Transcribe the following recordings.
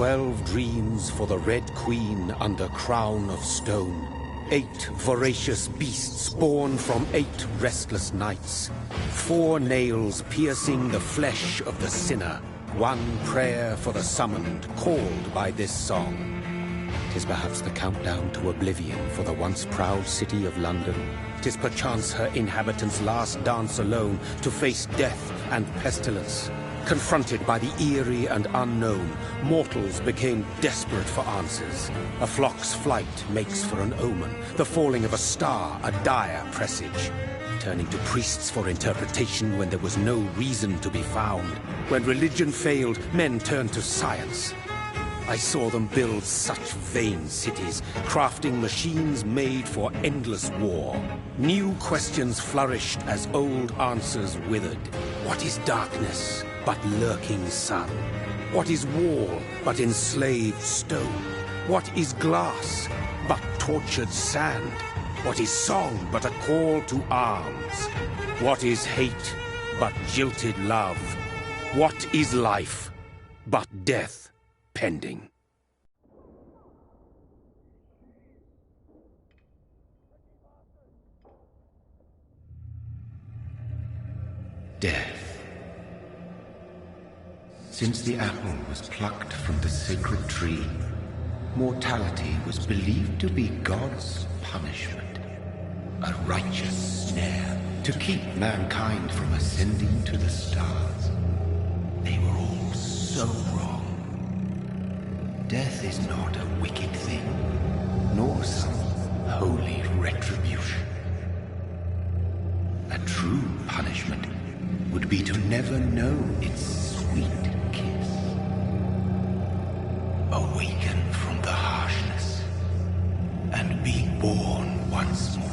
12 dreams for the Red Queen under crown of stone. 8 voracious beasts born from 8 restless nights. 4 nails piercing the flesh of the sinner. 1 prayer for the summoned, called by this song. 'Tis perhaps the countdown to oblivion for the once proud city of London. 'Tis perchance her inhabitants' last dance alone to face death and pestilence. Confronted by the eerie and unknown, mortals became desperate for answers. A flock's flight makes for an omen, the falling of a star a dire presage. Turning to priests for interpretation when there was no reason to be found. When religion failed, men turned to science. I saw them build such vain cities, crafting machines made for endless war. New questions flourished as old answers withered. What is darkness but lurking sun? What is wall but enslaved stone? What is glass but tortured sand? What is song but a call to arms? What is hate but jilted love? What is life but death pending? Death. Since the apple was plucked from the sacred tree, mortality was believed to be God's punishment, a righteous snare to keep mankind from ascending to the stars. They were all so wrong. Death is not a wicked thing, nor some holy retribution. A true punishment would be to never know its sweet kiss. Awaken from the harshness and be born once more.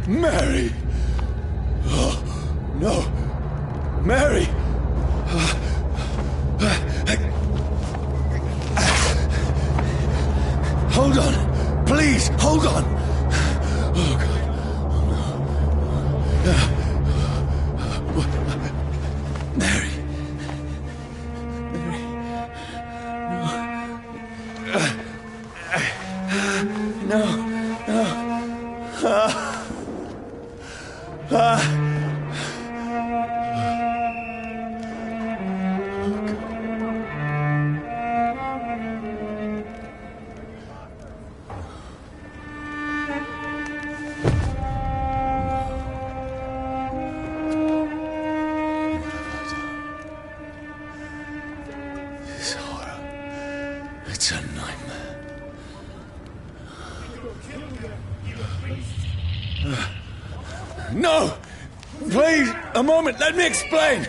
Mary! Oh, no! Mary! Hold on! Please, hold on! Oh, God. Oh, no. Mary! It's a nightmare. No! Please, a moment, let me explain!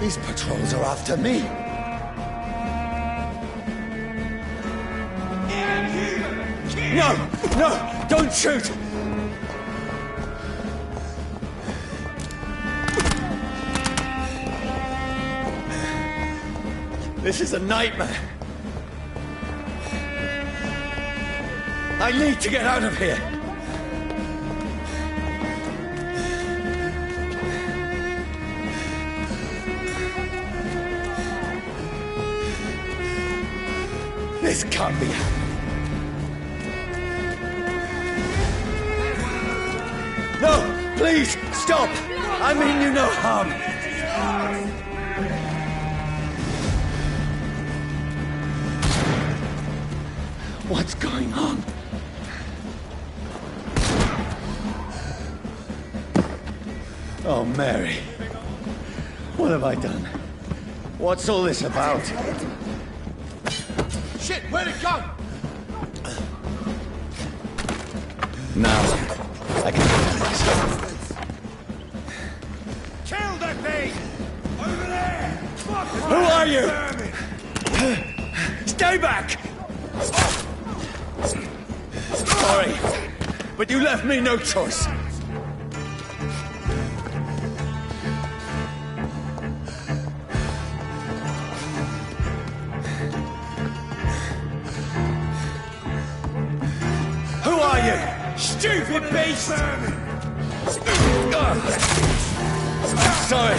These patrols are after me. No! No! Don't shoot! This is a nightmare. I need to get out of here. This can't be happening. No, please, stop! I mean you no harm. What's going on? Oh, Mary. What have I done? What's all this about? Shit, where'd it go? Now, I can do this. Kill that thing! Over there! Who are you? Stay back! Sorry, but you left me no choice. Who are you? Stupid beast! Sorry.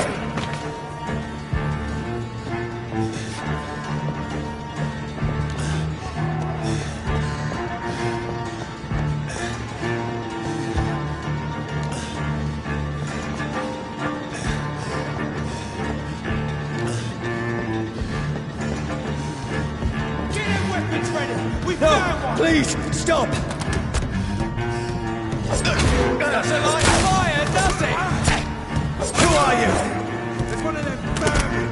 No, please, stop! Doesn't like fire, does it? Who are you? It's one of them vermin.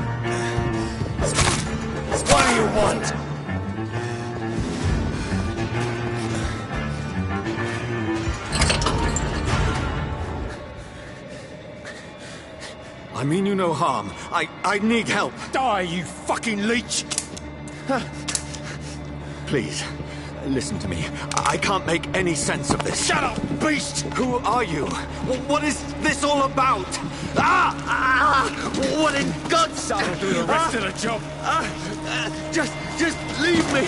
What do you want? I mean you no harm. I need help. Die, you fucking leech! Please, listen to me. I can't make any sense of this. Shut up, beast! Who are you? What is this all about? What in God's name? I'll do the rest of the job. Just leave me.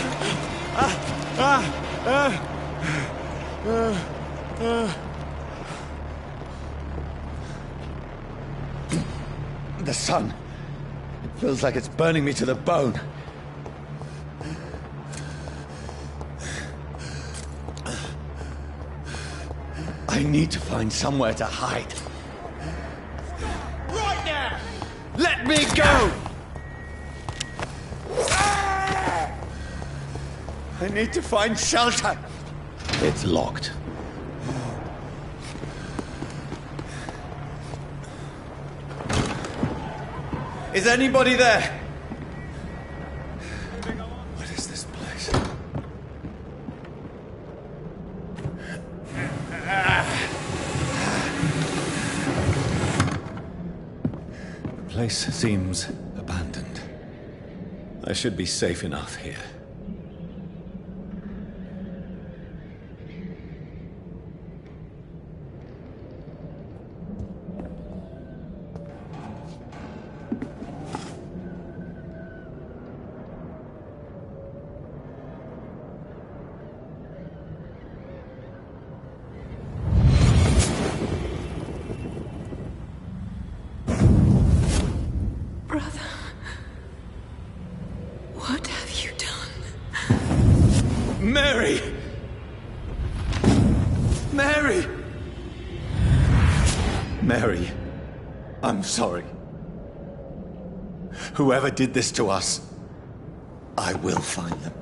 The sun. It feels like it's burning me to the bone. I need to find somewhere to hide. Right now! Let me go! I need to find shelter. It's locked. Is anybody there? What is this place? The place seems abandoned. I should be safe enough here. Mary! Mary! Mary, I'm sorry. Whoever did this to us, I will find them.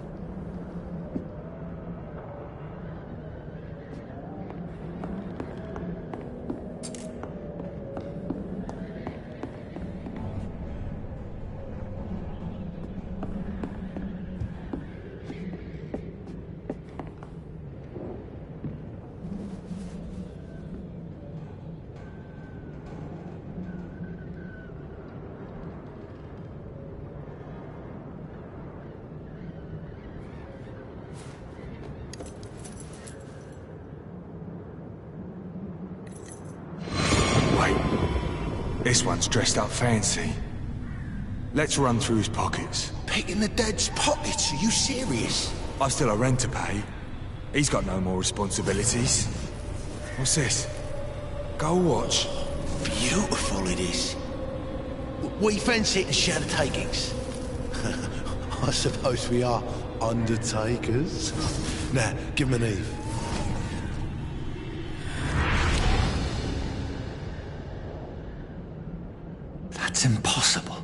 This one's dressed up fancy. Let's run through his pockets. Picking the dead's pockets? Are you serious? I've still a rent to pay. He's got no more responsibilities. What's this? Gold watch. Beautiful it is. We fancy it and share the takings. I suppose we are undertakers. Now, give him an Eve. That's impossible.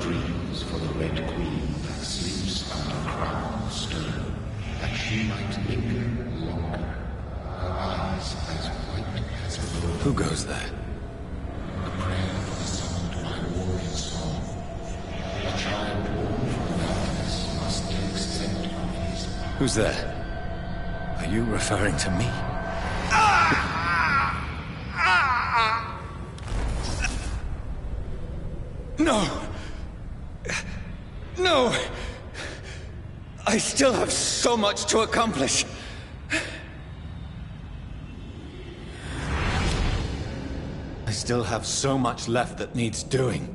dreams for the Red Queen that sleeps under crown of stone, that she might linger longer, her eyes as white as a rose. Who goes there? A prayer for the summoned by warrior song. A child born from darkness must take scent of his power. Who's there? Are you referring to me? No! No! I still have so much to accomplish. I still have so much left that needs doing.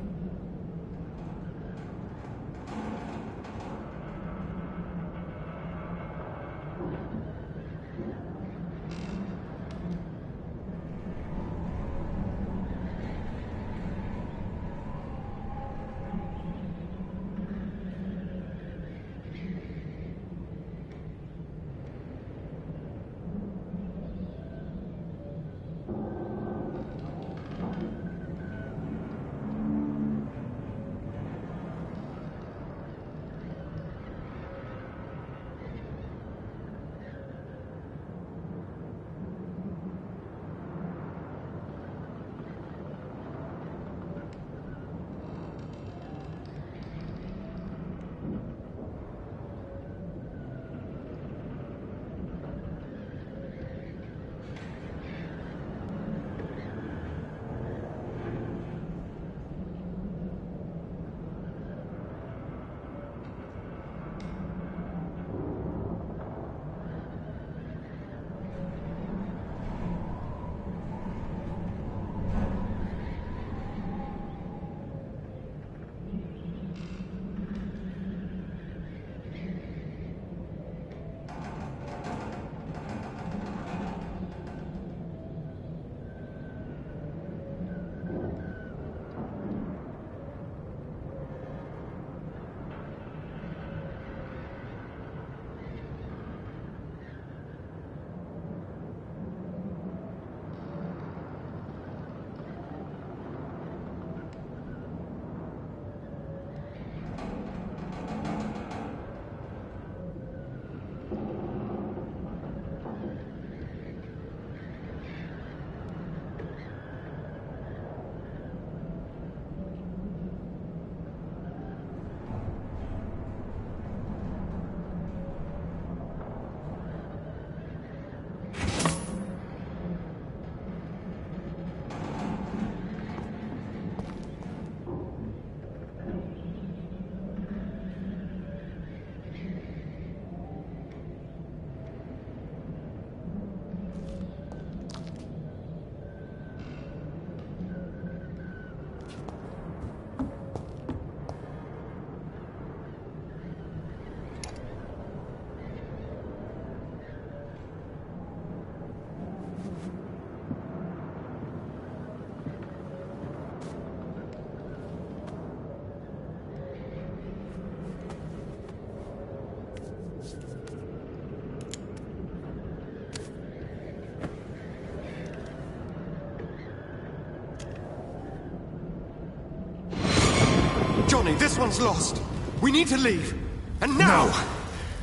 Johnny, this one's lost. We need to leave. And now! No!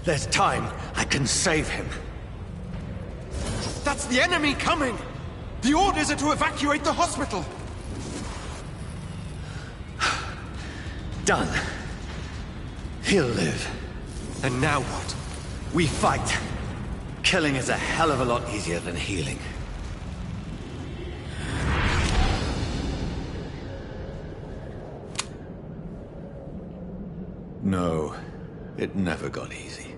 There's time. I can save him. That's the enemy coming! The orders are to evacuate the hospital! Done. He'll live. And now what? We fight. Killing is a hell of a lot easier than healing. No, it never got easy.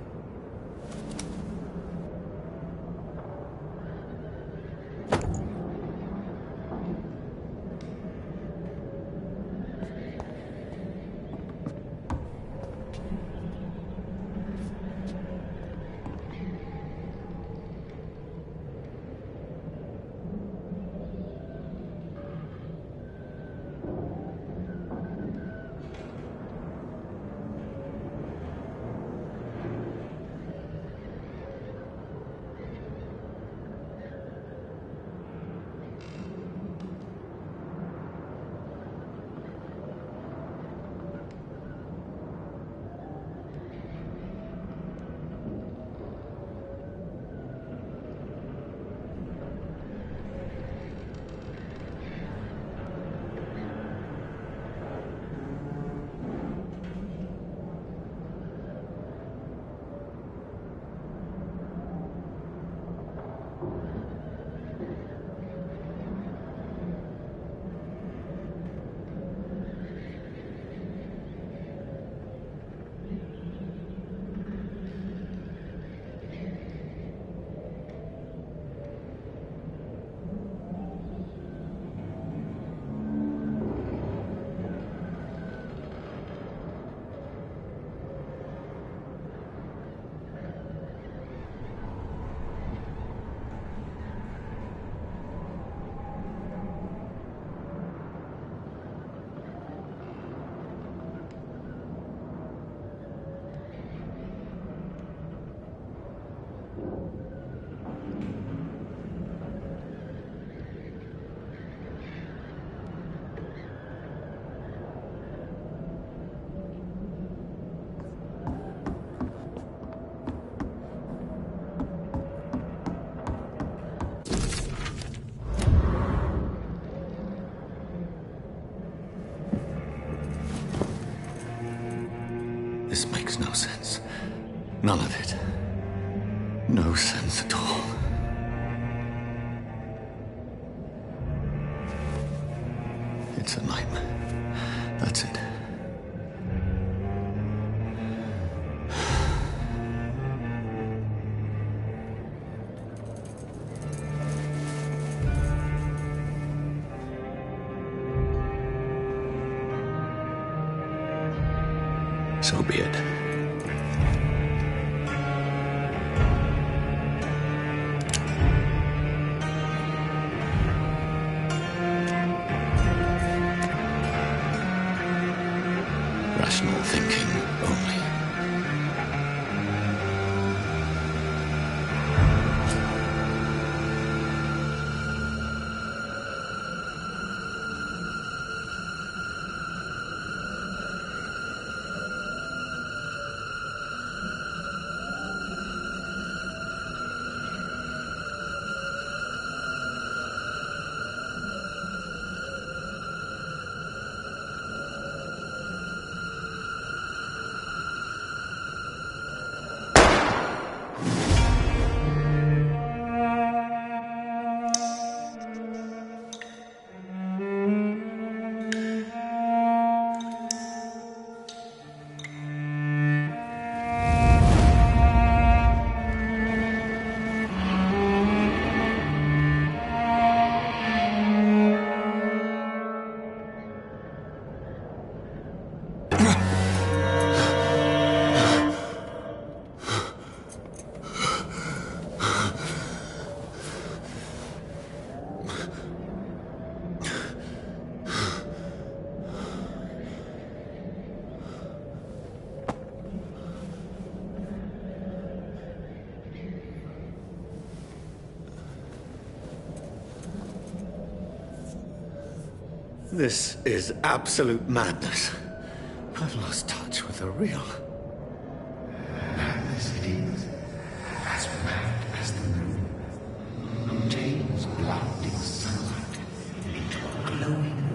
makes no sense. None of it. No sense at all. It's a nightmare. That's it. So be it. Rational thinking only. This is absolute madness. I've lost touch with the real. Madness it is. As mad as the moon. Contains blinding sunlight into a glowing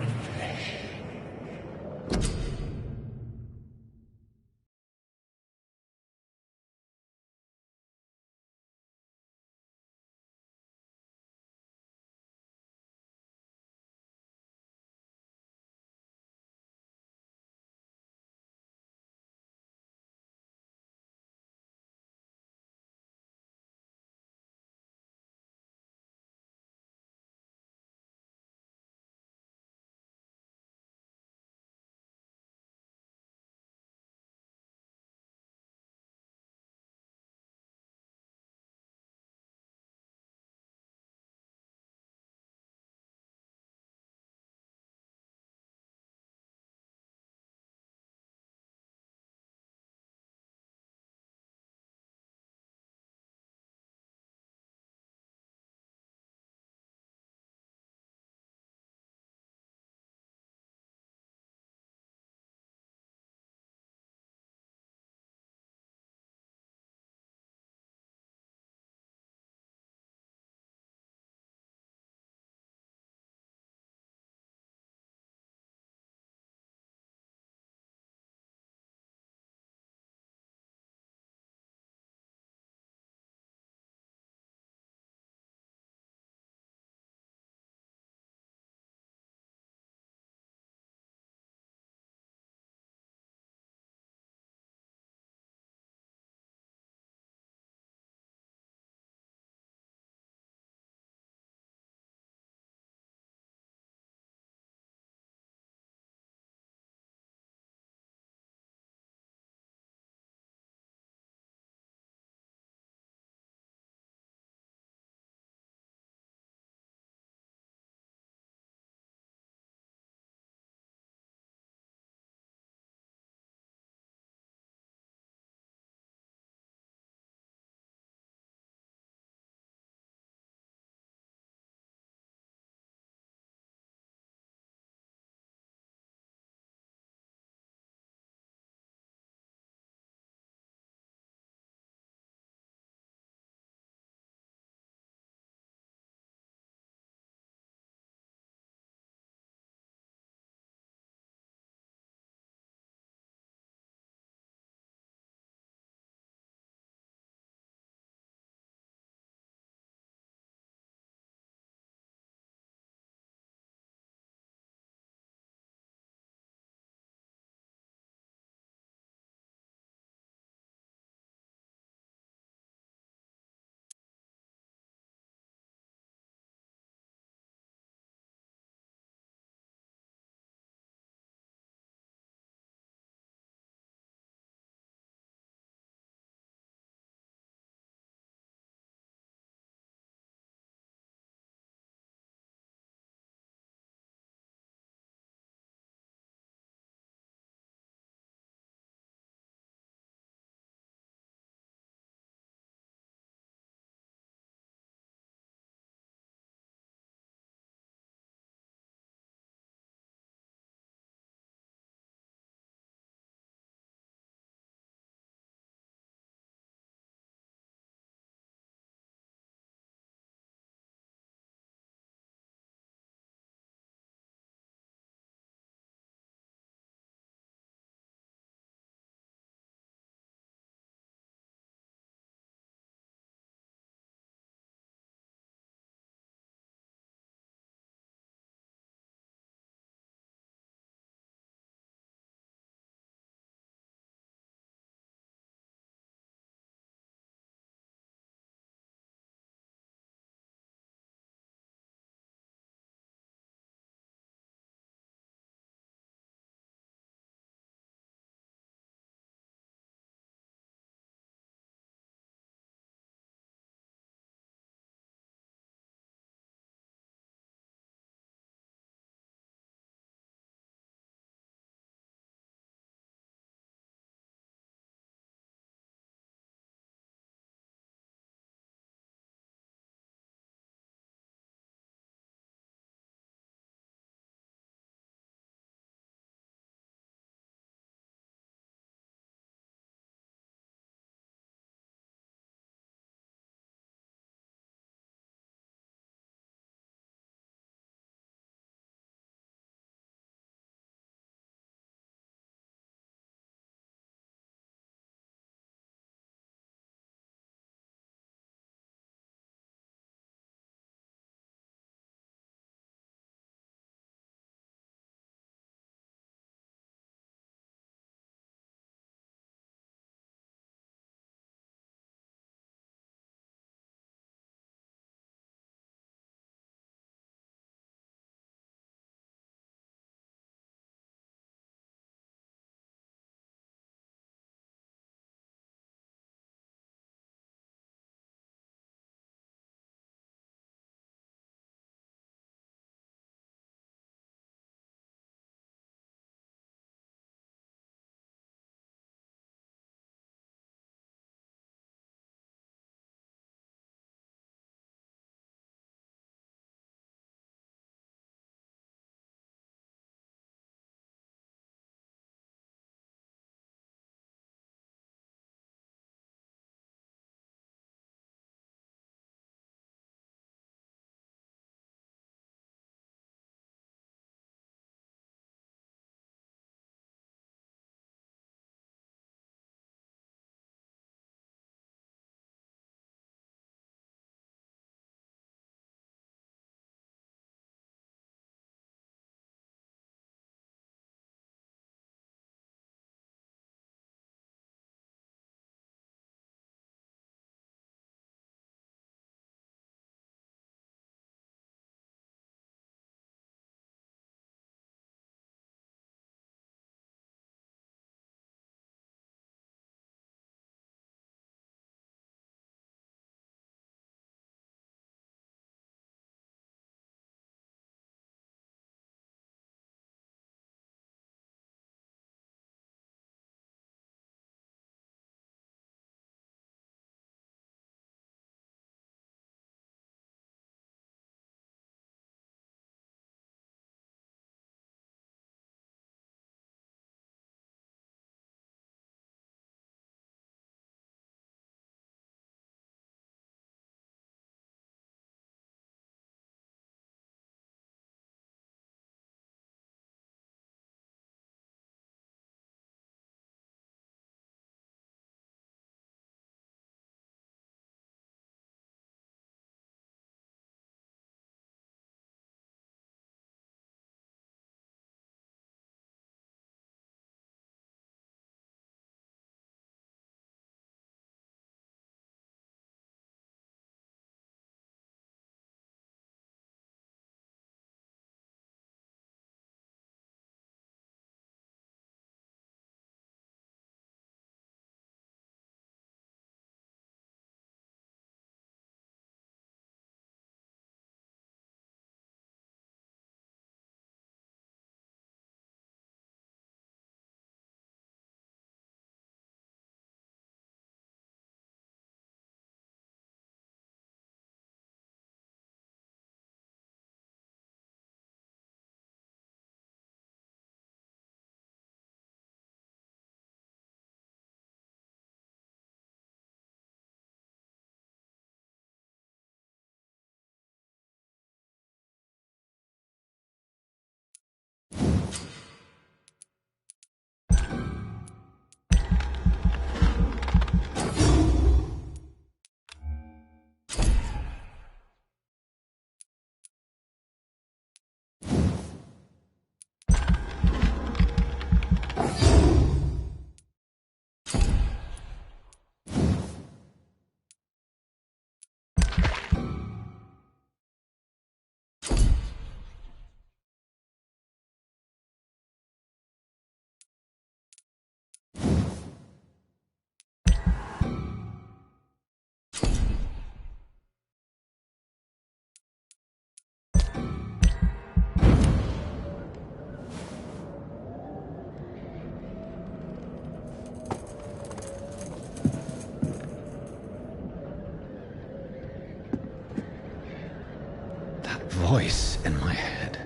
voice in my head.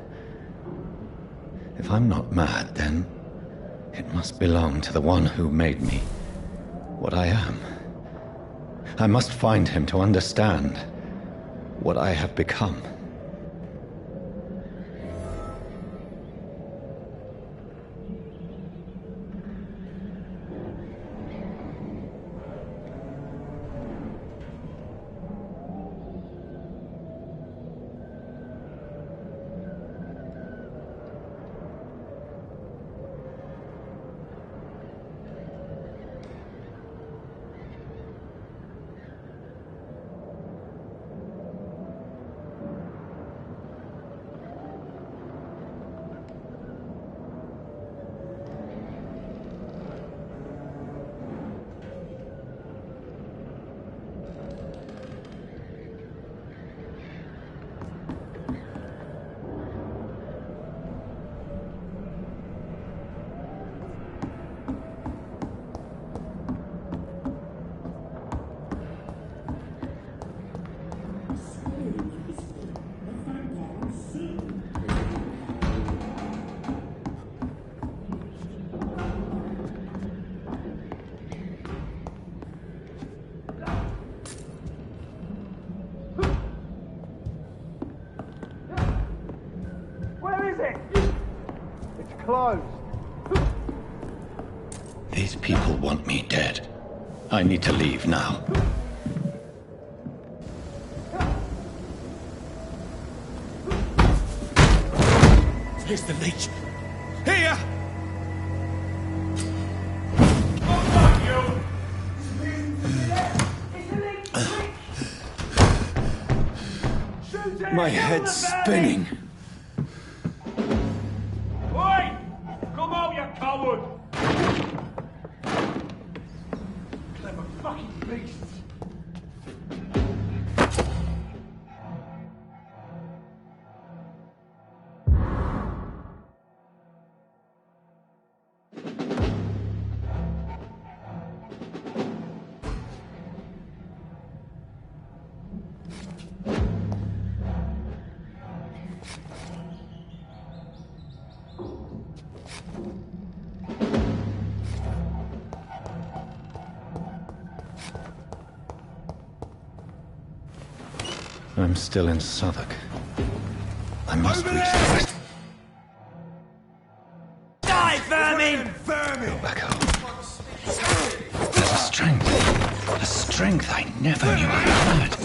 If I'm not mad, then it must belong to the one who made me what I am. I must find him to understand what I have become. Closed. These people want me dead. I need to leave now. Here's the leech. Here! My head's spinning. I'm still in Southwark. I must reach the west. Die, vermin! Go back home. There's a strength I never knew I had.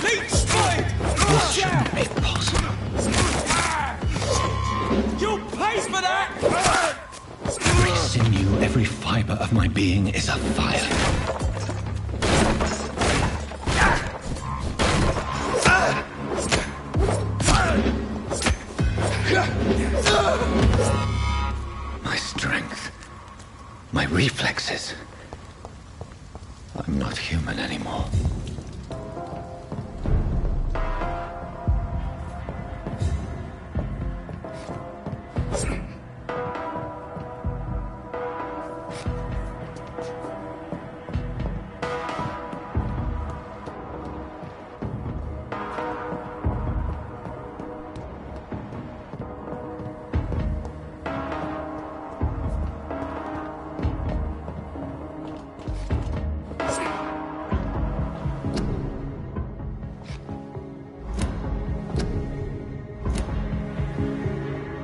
This shouldn't be possible. You pays for that! Every sinew, every fiber of my being is afire. My strength, my reflexes. I'm not human anymore.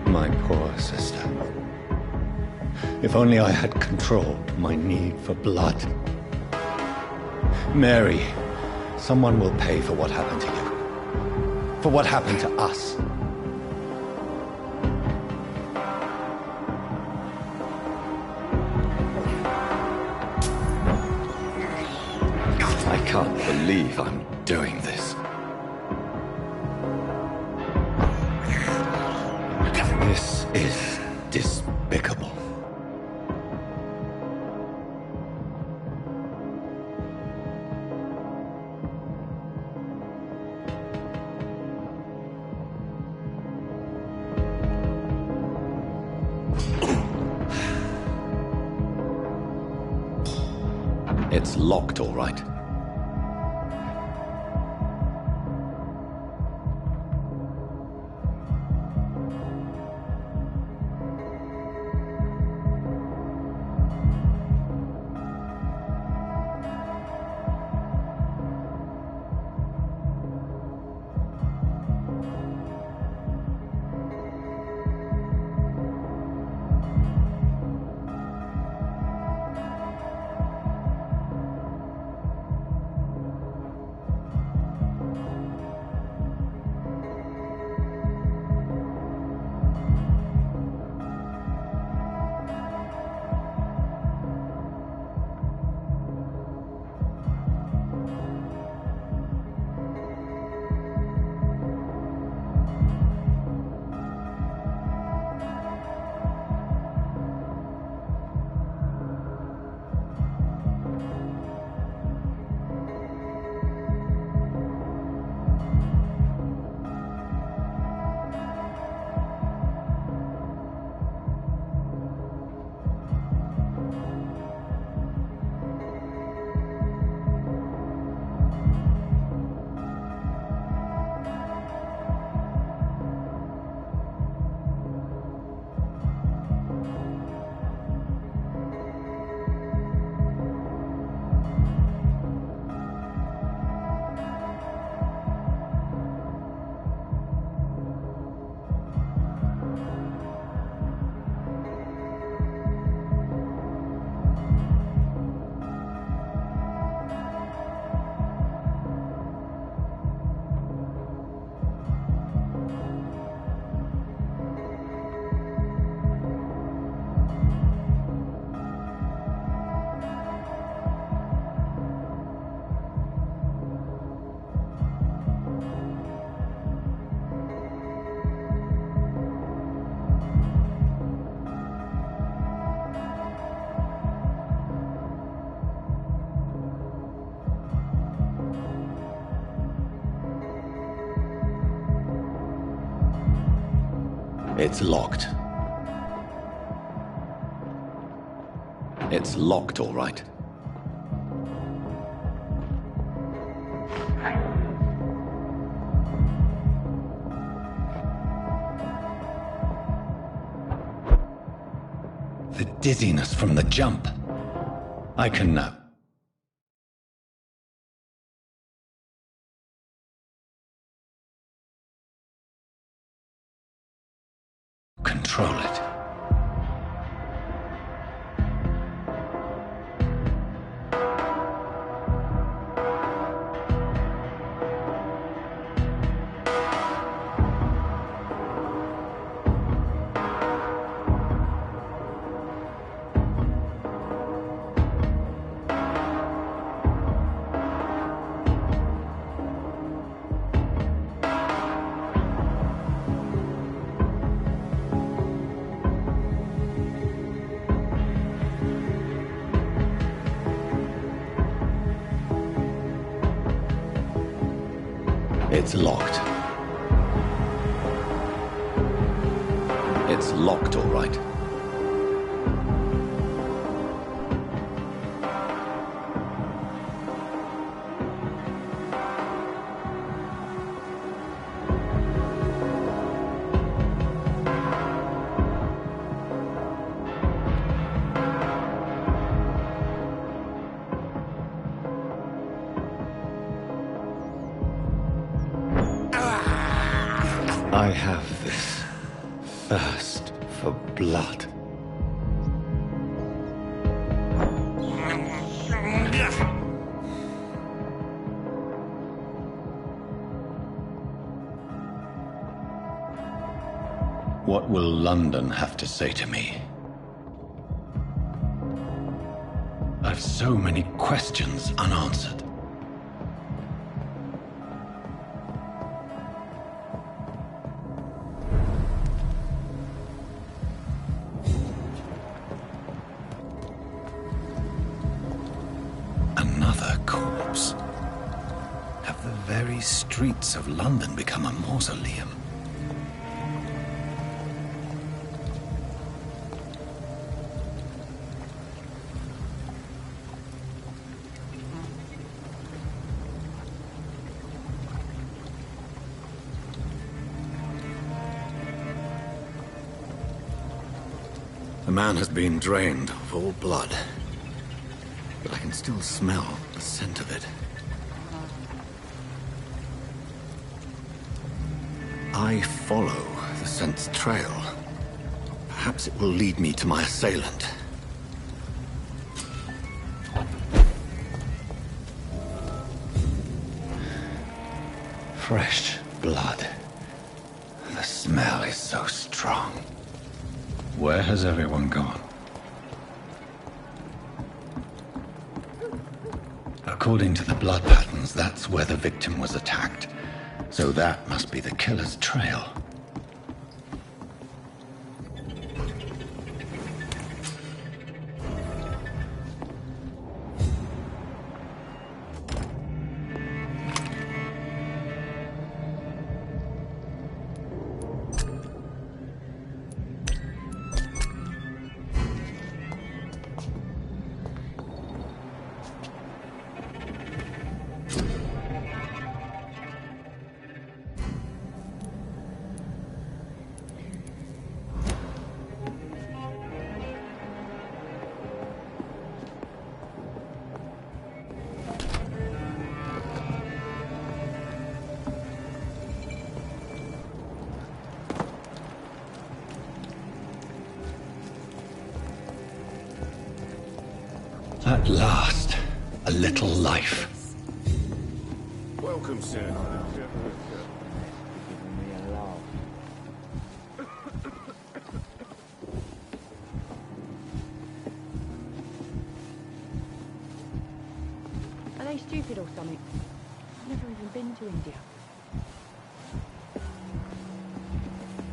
My poor sister. If only I had controlled my need for blood. Mary, someone will pay for what happened to you. For what happened to us. I can't believe I'm doing this. This It's locked, all right. It's locked. It's locked, all right. The dizziness from the jump. I can now. Control it. It's locked. It's locked, all right. I have this thirst for blood. What will London have to say to me? I've so many questions unanswered. Another corpse. Have the very streets of London become a mausoleum? man has been drained of all blood. But I can still smell the scent of it. I follow the scent's trail. Perhaps it will lead me to my assailant. Fresh blood. The smell is so strong. Where has everyone gone? According to the blood patterns, that's where the victim was attacked. So that must be the killer's trail. At last, a little life. Welcome, sir. Are they stupid or something? I've never even been to India.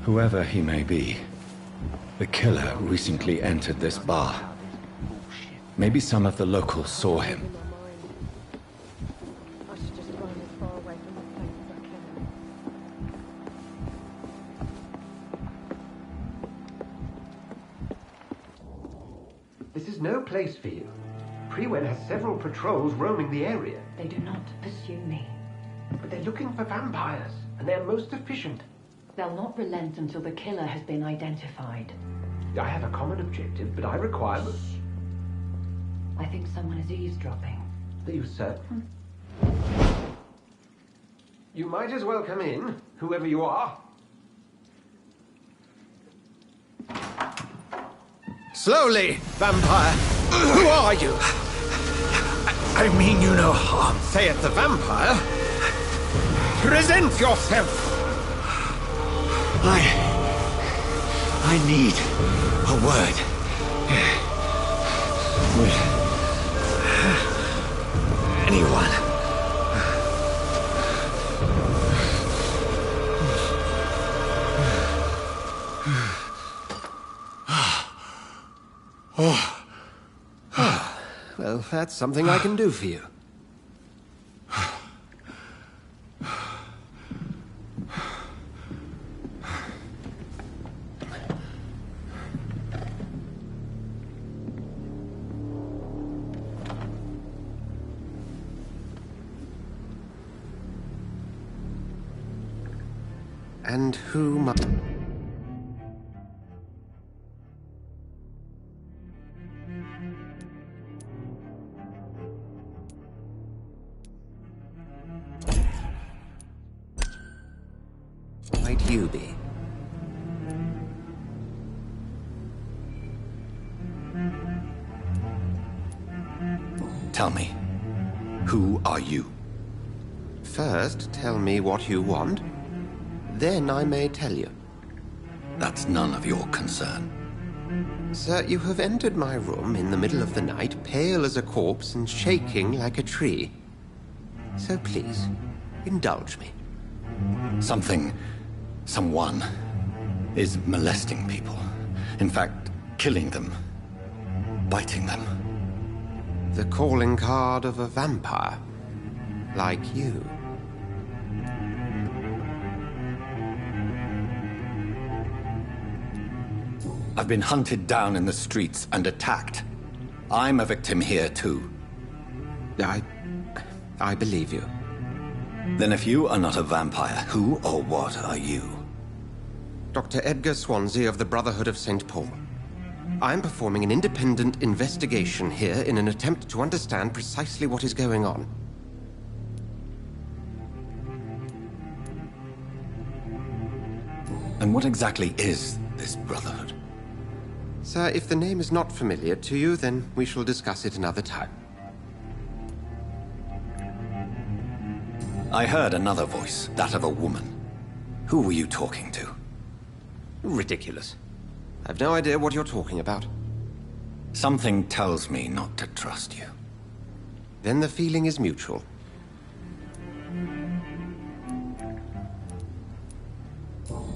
Whoever he may be, the killer recently entered this bar. Maybe some of the locals saw him. I should just run as far away from this place as I can. This is no place for you. Prewen has several patrols roaming the area. They do not pursue me. But they're looking for vampires, and they're most efficient. They'll not relent until the killer has been identified. I have a common objective, but I require... I think someone is eavesdropping. Are you certain? You might as well come in, whoever you are. Slowly, vampire! Who are you? I mean you no harm. Saith the vampire. Present yourself! I need a word. With anyone. Well, that's something I can do for you. And who must... might you be? Tell me, who are you? First, tell me what you want. Then I may tell you. That's none of your concern. Sir, you have entered my room in the middle of the night, pale as a corpse and shaking like a tree. So please, indulge me. Someone is molesting people. In fact, killing them. Biting them. The calling card of a vampire. Like you. I've been hunted down in the streets and attacked. I'm a victim here, too. I believe you. Then if you are not a vampire, who or what are you? Dr. Edgar Swansea of the Brotherhood of St. Paul. I'm performing an independent investigation here in an attempt to understand precisely what is going on. And what exactly is this Brotherhood? Sir, if the name is not familiar to you, then we shall discuss it another time. I heard another voice, that of a woman. Who were you talking to? Ridiculous. I've no idea what you're talking about. Something tells me not to trust you. Then the feeling is mutual.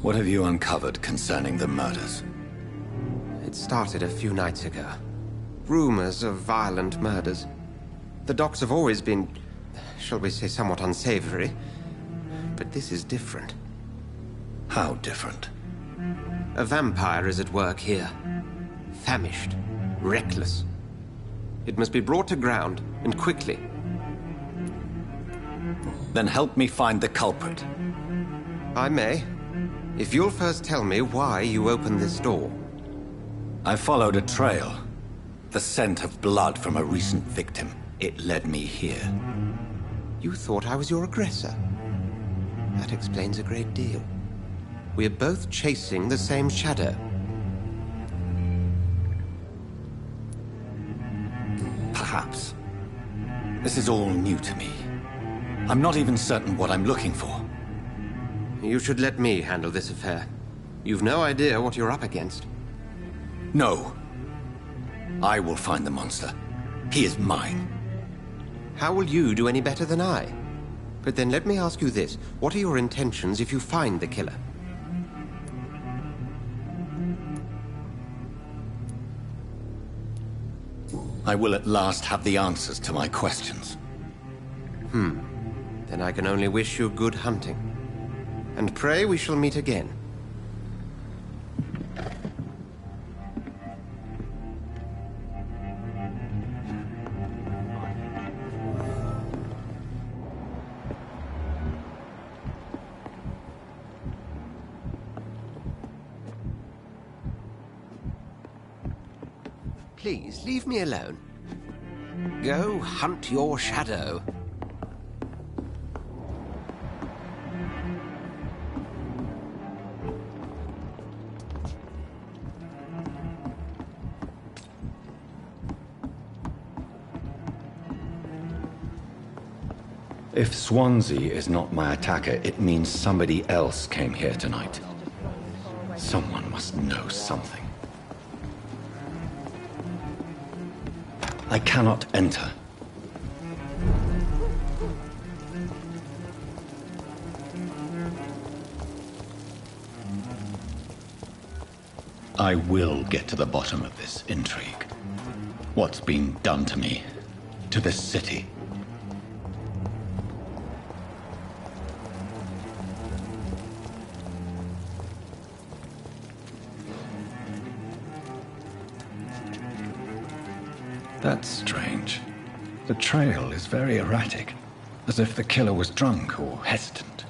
What have you uncovered concerning the murders? It started a few nights ago. Rumors of violent murders. The docks have always been, shall we say, somewhat unsavory. But this is different. How different? A vampire is at work here. Famished. Reckless. It must be brought to ground, and quickly. Then help me find the culprit. I may. If you'll first tell me why you opened this door. I followed a trail. The scent of blood from a recent victim. It led me here. You thought I was your aggressor. That explains a great deal. We are both chasing the same shadow. Perhaps. This is all new to me. I'm not even certain what I'm looking for. You should let me handle this affair. You've no idea what you're up against. No. I will find the monster. He is mine. How will you do any better than I? But then let me ask you this. What are your intentions if you find the killer? I will at last have the answers to my questions. Then I can only wish you good hunting. And pray we shall meet again. Please, leave me alone. Go hunt your shadow. If Swansea is not my attacker, it means somebody else came here tonight. Someone must know something. I cannot enter. I will get to the bottom of this intrigue. What's been done to me, to this city. That's strange. The trail is very erratic, as if the killer was drunk or hesitant.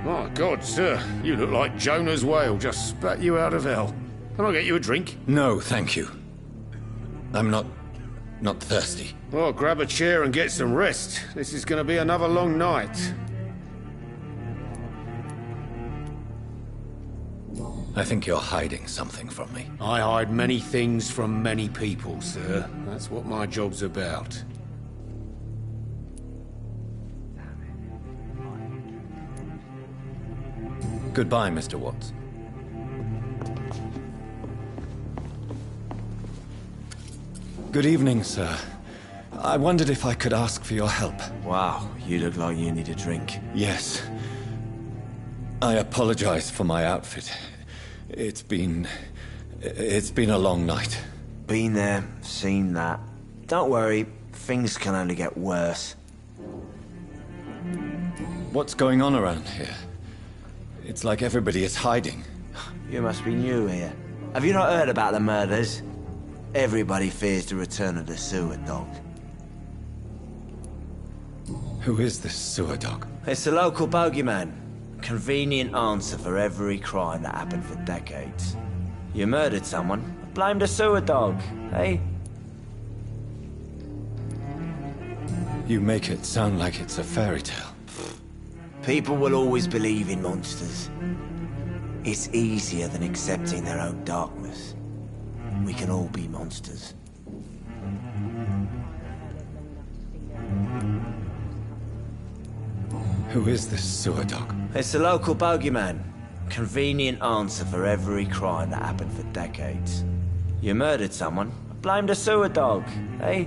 My God, sir, you look like Jonah's whale just spat you out of hell. Can I get you a drink? No, thank you. I'm not thirsty. Well, grab a chair and get some rest. This is going to be another long night. I think you're hiding something from me. I hide many things from many people, sir. That's what my job's about. Goodbye, Mr. Watts. Good evening, sir. I wondered if I could ask for your help. Wow, you look like you need a drink. Yes. I apologize for my outfit. It's been a long night. Been there, seen that. Don't worry, things can only get worse. What's going on around here? It's like everybody is hiding. You must be new here. Have you not heard about the murders? Everybody fears the return of the sewer dog. Who is this sewer dog? It's the local bogeyman. Convenient answer for every crime that happened for decades. You murdered someone, blame the sewer dog, eh? You make it sound like it's a fairy tale. People will always believe in monsters. It's easier than accepting their own darkness. We can all be monsters. Who is this sewer dog? It's the local bogeyman. Convenient answer for every crime that happened for decades. You murdered someone, blame the sewer dog, eh?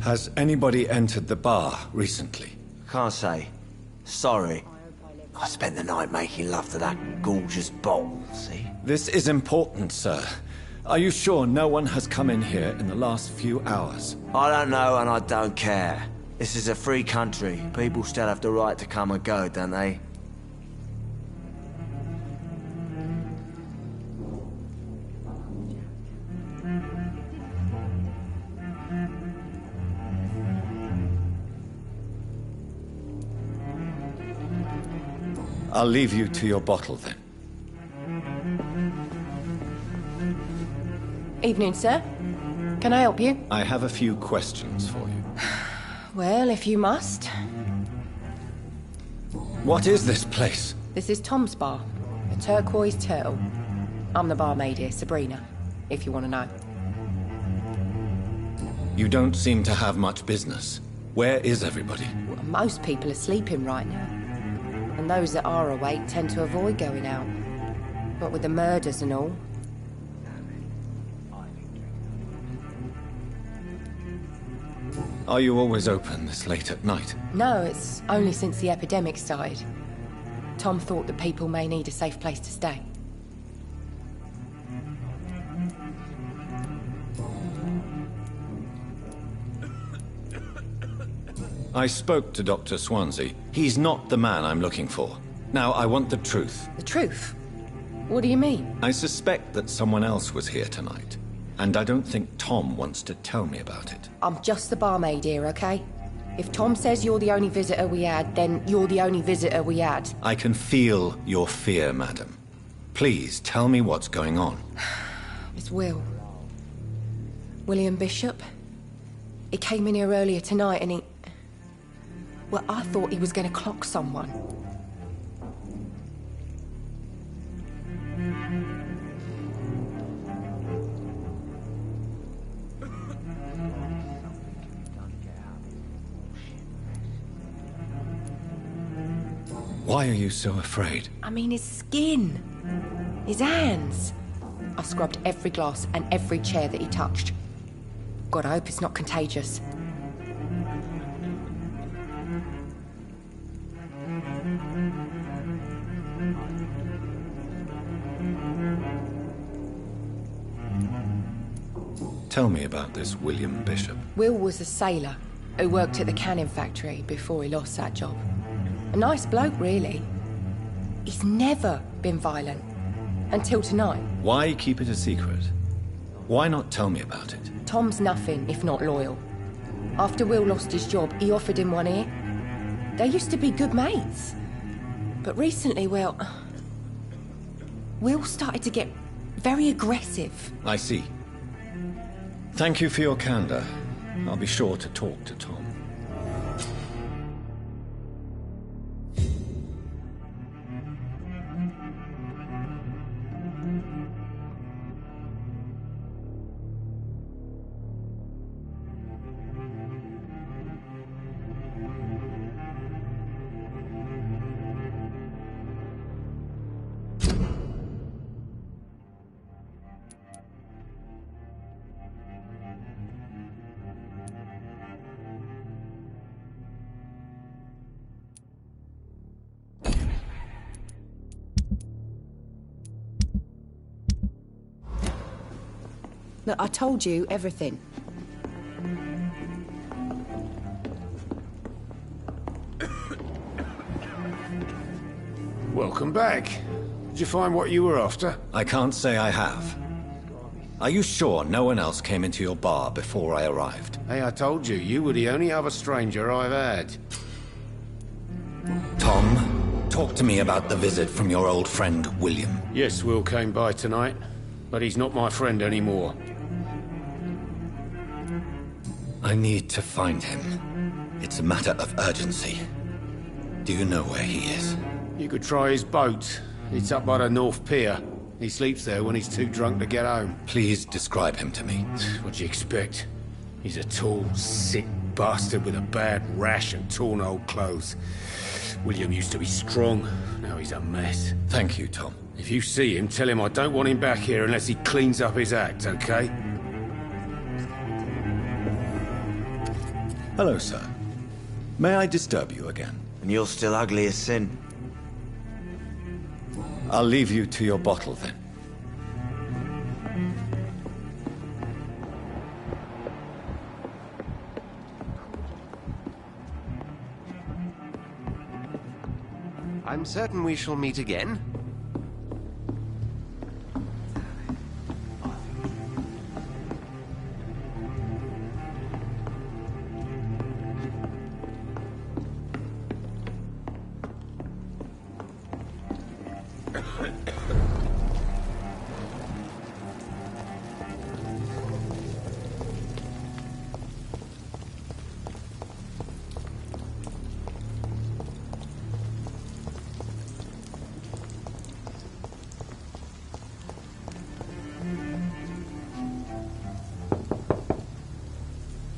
Has anybody entered the bar recently? Can't say. Sorry. I spent the night making love to that gorgeous bottle, see? This is important, sir. Are you sure no one has come in here in the last few hours? I don't know and I don't care. This is a free country. People still have the right to come and go, don't they? I'll leave you to your bottle, then. Evening, sir. Can I help you? I have a few questions for you. Well, if you must. What is this place? This is Tom's bar, the Turquoise Turtle. I'm the barmaid here, Sabrina, if you want to know. You don't seem to have much business. Where is everybody? Well, most people are sleeping right now. And those that are awake tend to avoid going out. What with the murders and all. Are you always open this late at night? No, it's only since the epidemic started. Tom thought that people may need a safe place to stay. I spoke to Dr. Swansea. He's not the man I'm looking for. Now, I want the truth. The truth? What do you mean? I suspect that someone else was here tonight. And I don't think Tom wants to tell me about it. I'm just the barmaid here, okay? If Tom says you're the only visitor we had, then you're the only visitor we had. I can feel your fear, madam. Please, tell me what's going on. It's Will. William Bishop. He came in here earlier tonight and he... Well, I thought he was going to clock someone. Why are you so afraid? I mean, his skin. His hands. I scrubbed every glass and every chair that he touched. God, I hope it's not contagious. Tell me about this William Bishop. Will was a sailor who worked at the canning factory before he lost that job. A nice bloke, really. He's never been violent. Until tonight. Why keep it a secret? Why not tell me about it? Tom's nothing if not loyal. After Will lost his job, he offered him one ear. They used to be good mates. But recently, well... Will started to get very aggressive. I see. Thank you for your candor. I'll be sure to talk to Tom. Look, I told you everything. Welcome back. Did you find what you were after? I can't say I have. Are you sure no one else came into your bar before I arrived? Hey, I told you, you were the only other stranger I've had. Tom, talk to me about the visit from your old friend, William. Yes, Will came by tonight, but he's not my friend anymore. I need to find him. It's a matter of urgency. Do you know where he is? You could try his boat. It's up by the North Pier. He sleeps there when he's too drunk to get home. Please describe him to me. What do you expect? He's a tall, sick bastard with a bad rash and torn old clothes. William used to be strong. Now he's a mess. Thank you, Tom. If you see him, tell him I don't want him back here unless he cleans up his act, okay? Hello, sir. May I disturb you again? And you're still ugly as sin. I'll leave you to your bottle, then. I'm certain we shall meet again.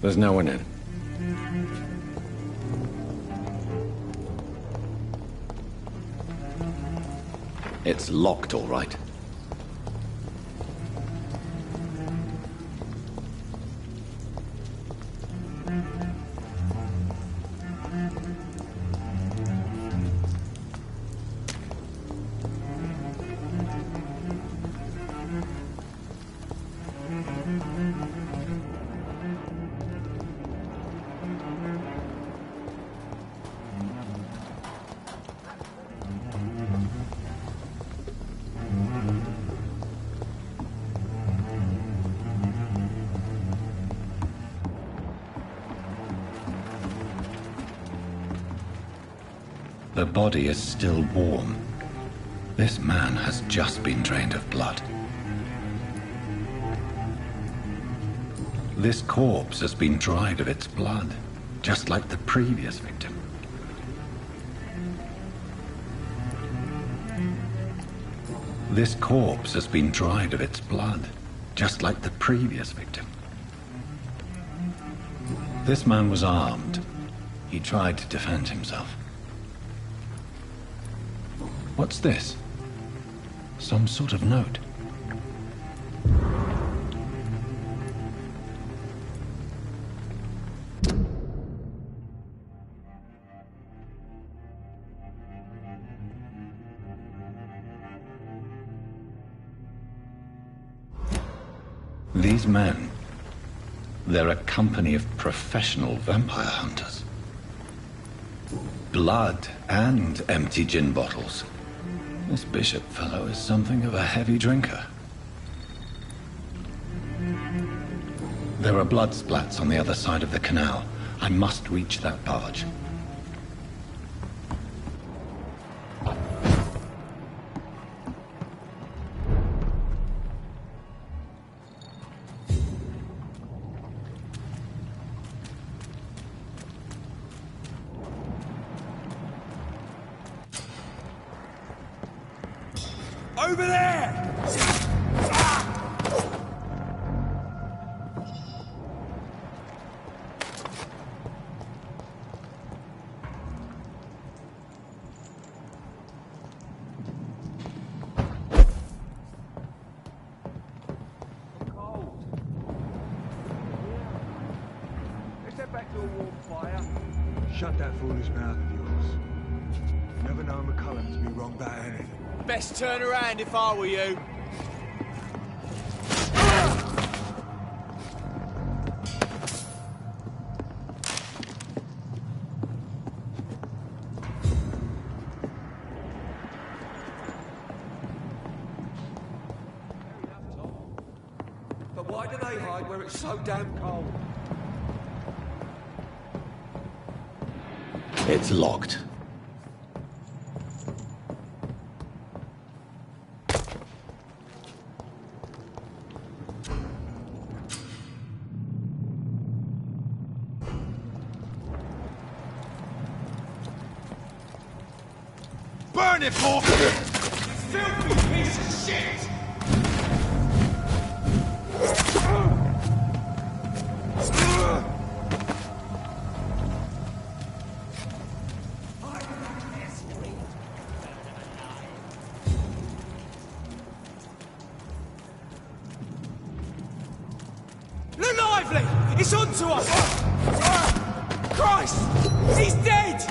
There's no one in. It's locked, all right. The body is still warm. This man has just been drained of blood. This corpse has been dried of its blood, just like the previous victim. This corpse has been dried of its blood, just like the previous victim. This man was armed. He tried to defend himself. What's this? Some sort of note. These men, they're a company of professional vampire hunters. Blood and empty gin bottles. This Bishop fellow is something of a heavy drinker. There are blood splats on the other side of the canal. I must reach that barge. Over there! Let's head back to a warm fire. Shut that foolish mouth of yours. Never known McCullum to be wrong about anything. Best turn around if I were you. But why do they hide where it's so damn cold? It's locked. Burn it, Paul! Filthy piece of shit! Look lively! It's onto us! Christ! He's dead!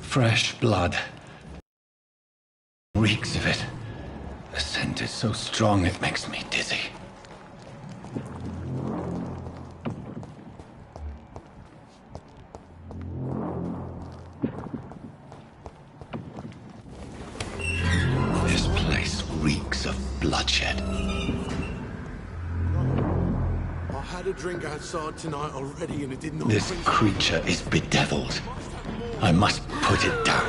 Fresh blood. Reeks of it. The scent is so strong it makes me dizzy. This place reeks of bloodshed. I had a drink outside tonight already and it did not... This creature is bedeviled. I must put it down.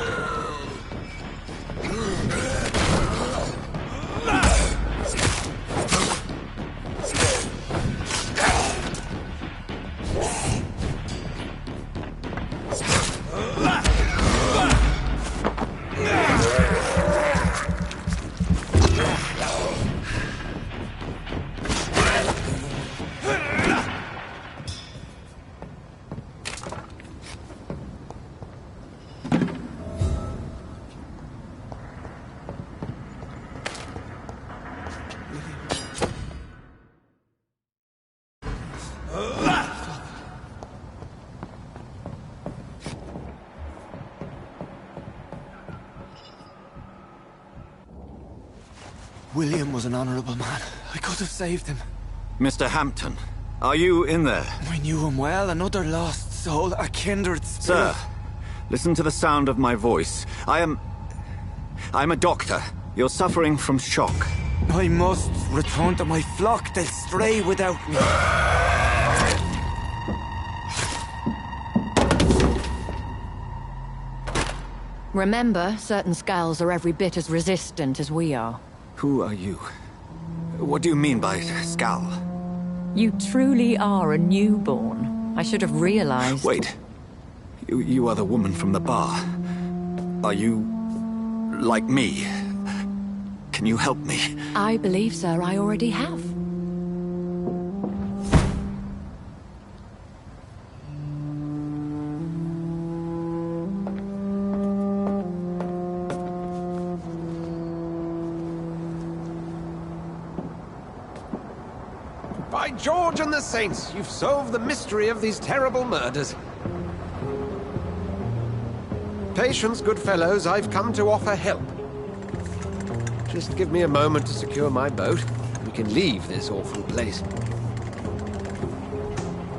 William was an honorable man. I could have saved him. Mr. Hampton, are you in there? I knew him well, another lost soul, a kindred spirit. Sir, listen to the sound of my voice. I'm a doctor. You're suffering from shock. I must return to my flock. They'll stray without me. Remember, certain skulls are every bit as resistant as we are. Who are you? What do you mean by skull? You truly are a newborn. I should have realized. Wait. You are the woman from the bar. Are you... like me? Can you help me? I believe, sir, I already have. By George and the Saints, you've solved the mystery of these terrible murders. Patience, good fellows, I've come to offer help. Just give me a moment to secure my boat. We can leave this awful place.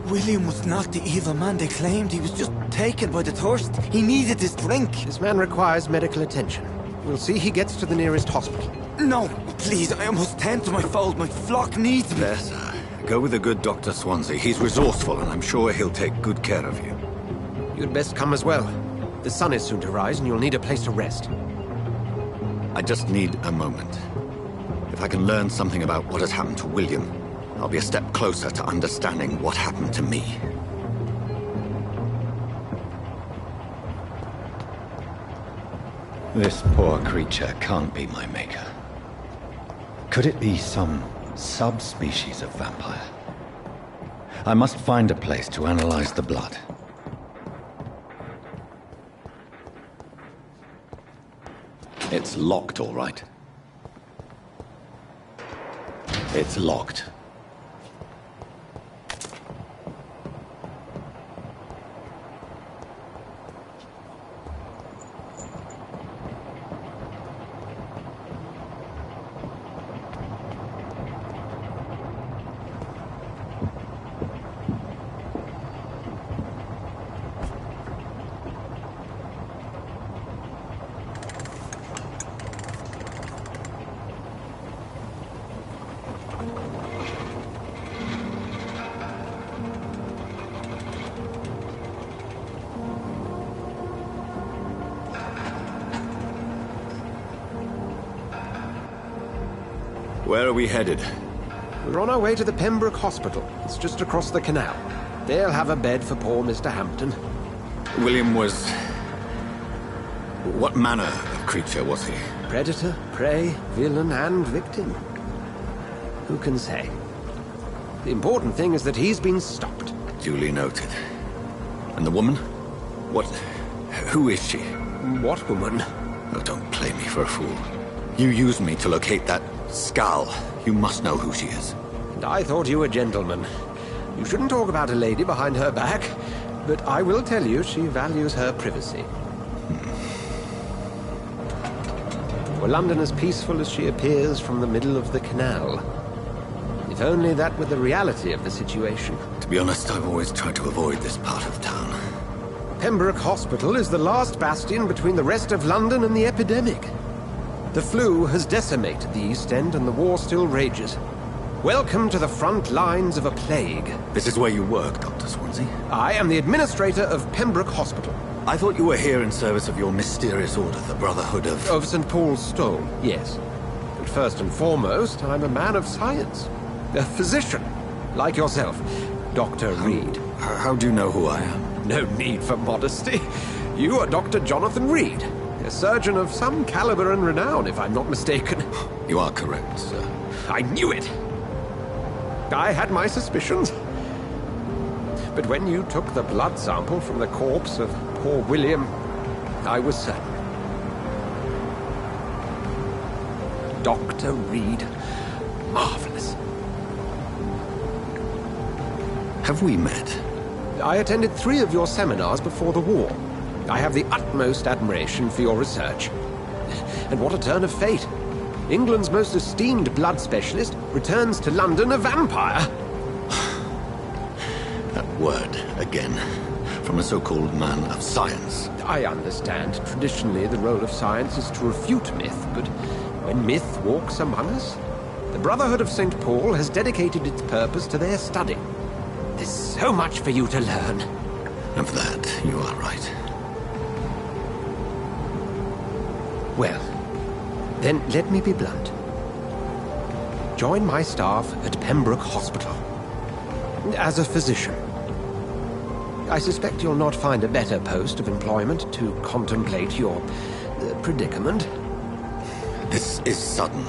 William was not the evil man they claimed. He was just taken by the thirst. He needed his drink. This man requires medical attention. We'll see he gets to the nearest hospital. No, please, I must tend to my fold. My flock needs me. There, sir. Go with the good Dr. Swansea. He's resourceful, and I'm sure he'll take good care of you. You'd best come as well. The sun is soon to rise, and you'll need a place to rest. I just need a moment. If I can learn something about what has happened to William, I'll be a step closer to understanding what happened to me. This poor creature can't be my maker. Could it be some subspecies of vampire? I must find a place to analyze the blood. It's locked, all right. It's locked. Where are we headed? We're on our way to the Pembroke Hospital. It's just across the canal. They'll have a bed for poor Mr. Hampton. William was... What manner of creature was he? Predator, prey, villain, and victim. Who can say? The important thing is that he's been stopped. Duly noted. And the woman? What... who is she? What woman? Oh, don't play me for a fool. You used me to locate that skull. You must know who she is. And I thought you a gentleman. You shouldn't talk about a lady behind her back, but I will tell you she values her privacy. Were London as peaceful as she appears from the middle of the canal? If only that were the reality of the situation. To be honest, I've always tried to avoid this part of town. Pembroke Hospital is the last bastion between the rest of London and the epidemic. The flu has decimated the East End and the war still rages. Welcome to the front lines of a plague. This is where you work, Dr. Swansea? I am the administrator of Pembroke Hospital. I thought you were here in service of your mysterious order, the Brotherhood of... Of St. Paul's Stole, yes. But first and foremost, I'm a man of science. A physician, like yourself, Dr. Reed. How do you know who I am? No need for modesty. You are Dr. Jonathan Reed, a surgeon of some caliber and renown, if I'm not mistaken. You are correct, sir. I knew it! I had my suspicions. But when you took the blood sample from the corpse of poor William, I was certain. Dr. Reed. Marvelous. Have we met? I attended 3 of your seminars before the war. I have the utmost admiration for your research. And what a turn of fate. England's most esteemed blood specialist returns to London a vampire. That word, again, from a so-called man of science. I understand. Traditionally, the role of science is to refute myth, but when myth walks among us, the Brotherhood of St. Paul has dedicated its purpose to their study. There's so much for you to learn. And for that, you are right. Well, then let me be blunt. Join my staff at Pembroke Hospital. As a physician. I suspect you'll not find a better post of employment to contemplate your predicament. This is sudden.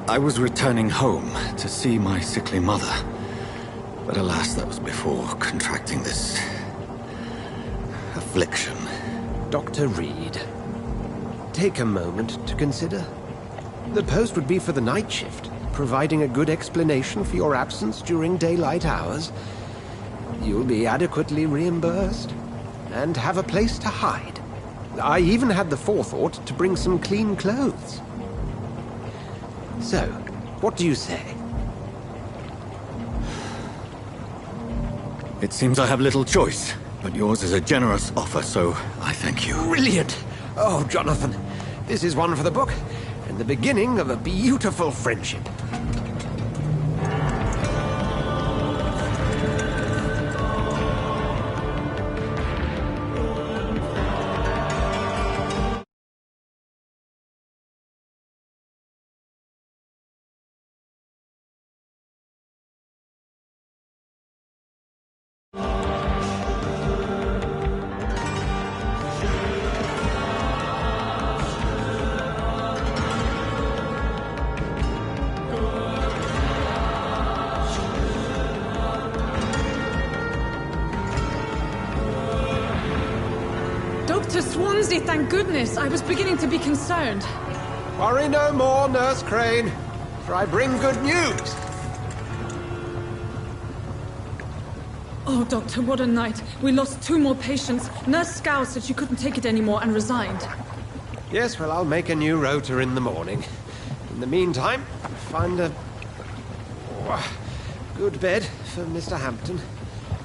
I was returning home to see my sickly mother. But alas, that was before contracting this... affliction. Dr. Reed, take a moment to consider. The post would be for the night shift, providing a good explanation for your absence during daylight hours. You'll be adequately reimbursed, and have a place to hide. I even had the forethought to bring some clean clothes. So, what do you say? It seems I have little choice, but yours is a generous offer, so I thank you. Brilliant! Oh, Jonathan, this is one for the book, and the beginning of a beautiful friendship. Dr. Swansea, thank goodness. I was beginning to be concerned. Worry no more, Nurse Crane, for I bring good news. Oh, Doctor, what a night. We lost 2 more patients. Nurse Scow said she couldn't take it anymore and resigned. Yes, well, I'll make a new rota in the morning. In the meantime, find a good bed for Mr. Hampton.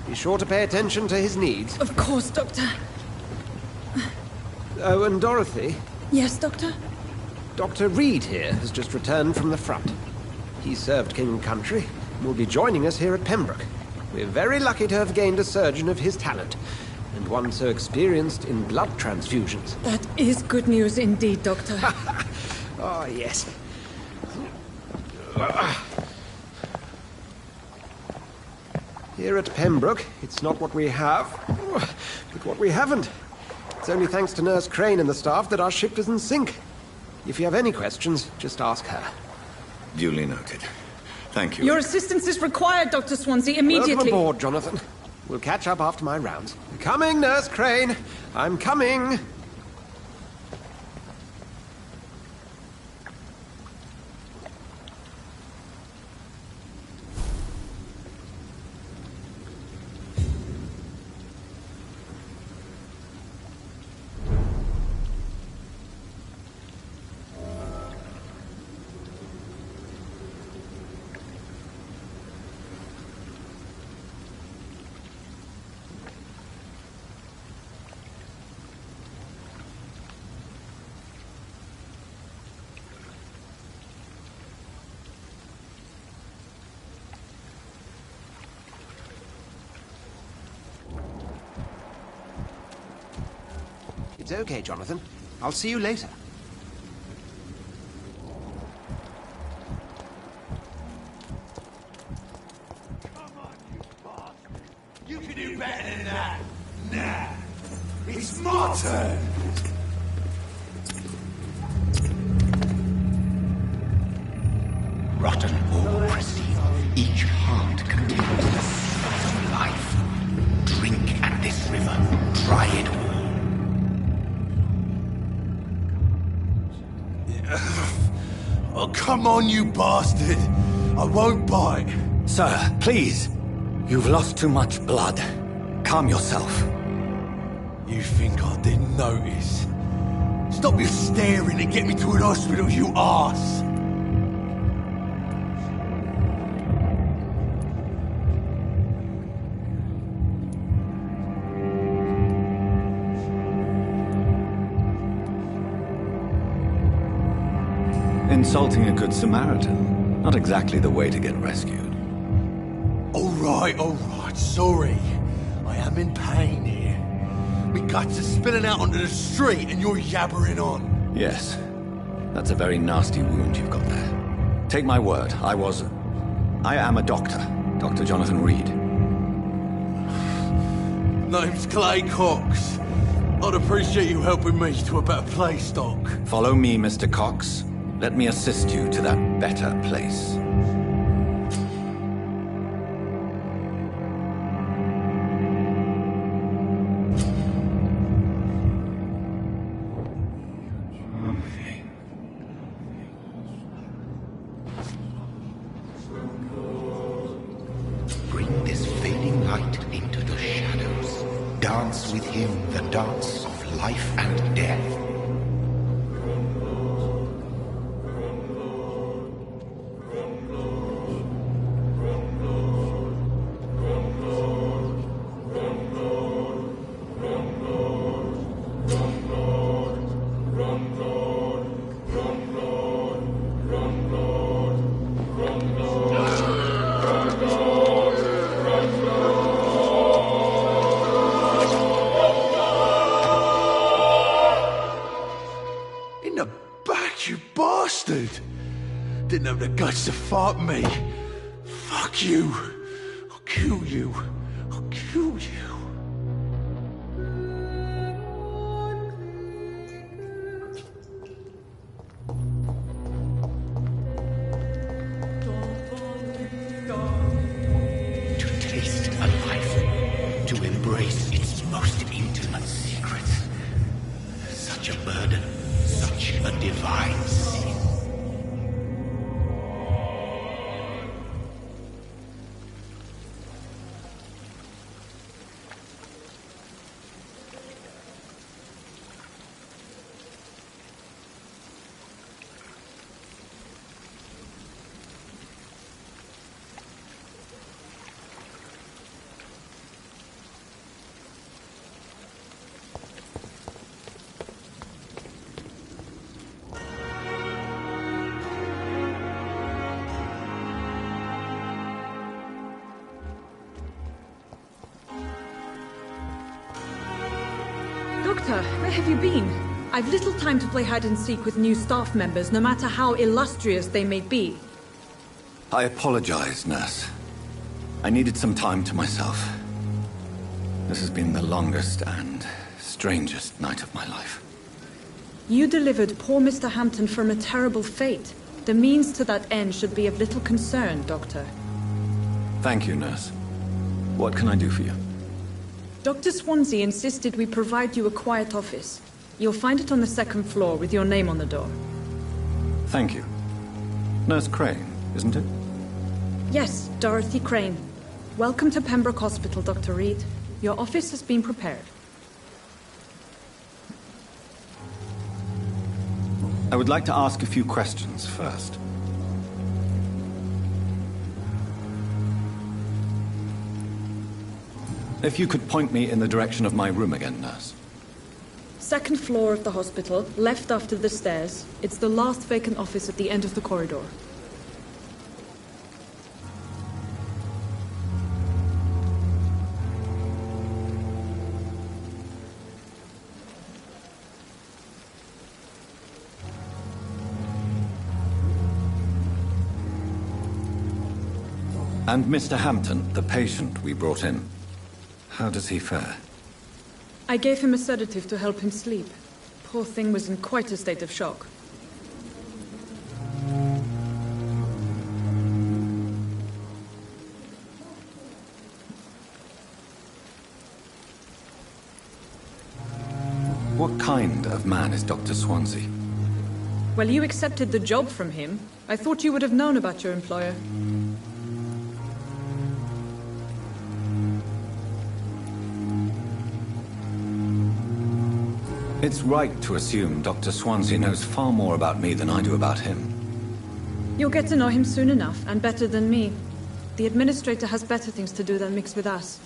Be sure to pay attention to his needs. Of course, Doctor. Oh, and Dorothy? Yes, Doctor? Dr. Reed here has just returned from the front. He served King and Country and will be joining us here at Pembroke. We're very lucky to have gained a surgeon of his talent, and one so experienced in blood transfusions. That is good news indeed, Doctor. Oh, yes. Here at Pembroke, it's not what we have, but what we haven't. It's only thanks to Nurse Crane and the staff that our ship doesn't sink. If you have any questions, just ask her. Duly noted. Thank you. Your assistance is required, Dr. Swansea, immediately. Welcome aboard, Jonathan. We'll catch up after my rounds. Coming, Nurse Crane. I'm coming. It's okay, Jonathan. I'll see you later. Come on, you bastard! You can do better than that! Nah! It's my turn! Rotten or pristine, each heart contains the source of life. Drink at this river, try it all. Oh, come on, you bastard! I won't bite! Sir, please. You've lost too much blood. Calm yourself. You think I didn't notice? Stop your staring and get me to an hospital, you arse! Insulting a good Samaritan. Not exactly the way to get rescued. All right, sorry. I am in pain here. Me guts are spilling out onto the street and you're yabbering on. Yes. That's a very nasty wound you've got there. Take my word, I am a doctor. Dr. Jonathan Reed. Name's Clay Cox. I'd appreciate you helping me to a better place, Doc. Follow me, Mr. Cox. Let me assist you to that better place. Bring this fading light into the shadows. Dance with him the dance of life and death. Didn't have the guts to fuck me. Fuck you. I'll kill you. I'll kill you. To taste a life, to embrace its most intimate secrets. Such a burden, such a divine sin. Doctor, where have you been? I've little time to play hide-and-seek with new staff members, no matter how illustrious they may be. I apologize, nurse. I needed some time to myself. This has been the longest and strangest night of my life. You delivered poor Mr. Hampton from a terrible fate. The means to that end should be of little concern, Doctor. Thank you, nurse. What can I do for you? Dr. Swansea insisted we provide you a quiet office. You'll find it on the second floor with your name on the door. Thank you. Nurse Crane, isn't it? Yes, Dorothy Crane. Welcome to Pembroke Hospital, Dr. Reed. Your office has been prepared. I would like to ask a few questions first. If you could point me in the direction of my room again, nurse. Second floor of the hospital, left after the stairs. It's the last vacant office at the end of the corridor. And Mr. Hampton, the patient we brought in, how does he fare? I gave him a sedative to help him sleep. Poor thing was in quite a state of shock. What kind of man is Dr. Swansea? Well, you accepted the job from him. I thought you would have known about your employer. It's right to assume Dr. Swansea knows far more about me than I do about him. You'll get to know him soon enough, and better than me. The administrator has better things to do than mix with us.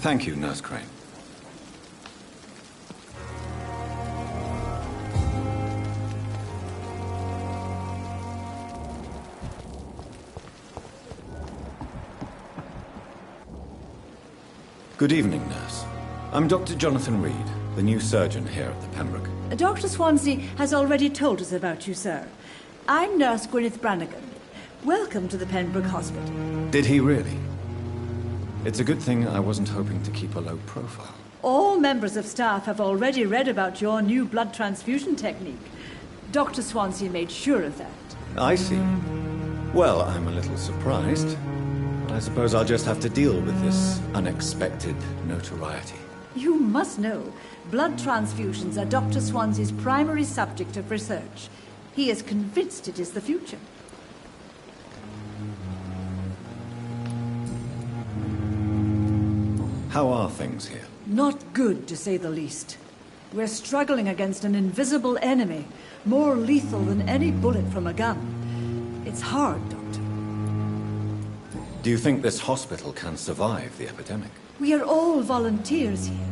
Thank you, Nurse Crane. Good evening, nurse. I'm Dr. Jonathan Reed, the new surgeon here at the Pembroke. Dr. Swansea has already told us about you, sir. I'm Nurse Gwyneth Brannigan. Welcome to the Pembroke Hospital. Did he really? It's a good thing I wasn't hoping to keep a low profile. All members of staff have already read about your new blood transfusion technique. Dr. Swansea made sure of that. I see. Well, I'm a little surprised. But I suppose I'll just have to deal with this unexpected notoriety. You must know, blood transfusions are Dr. Swansea's primary subject of research. He is convinced it is the future. How are things here? Not good, to say the least. We're struggling against an invisible enemy, more lethal than any bullet from a gun. It's hard, Doctor. Do you think this hospital can survive the epidemic? We are all volunteers here,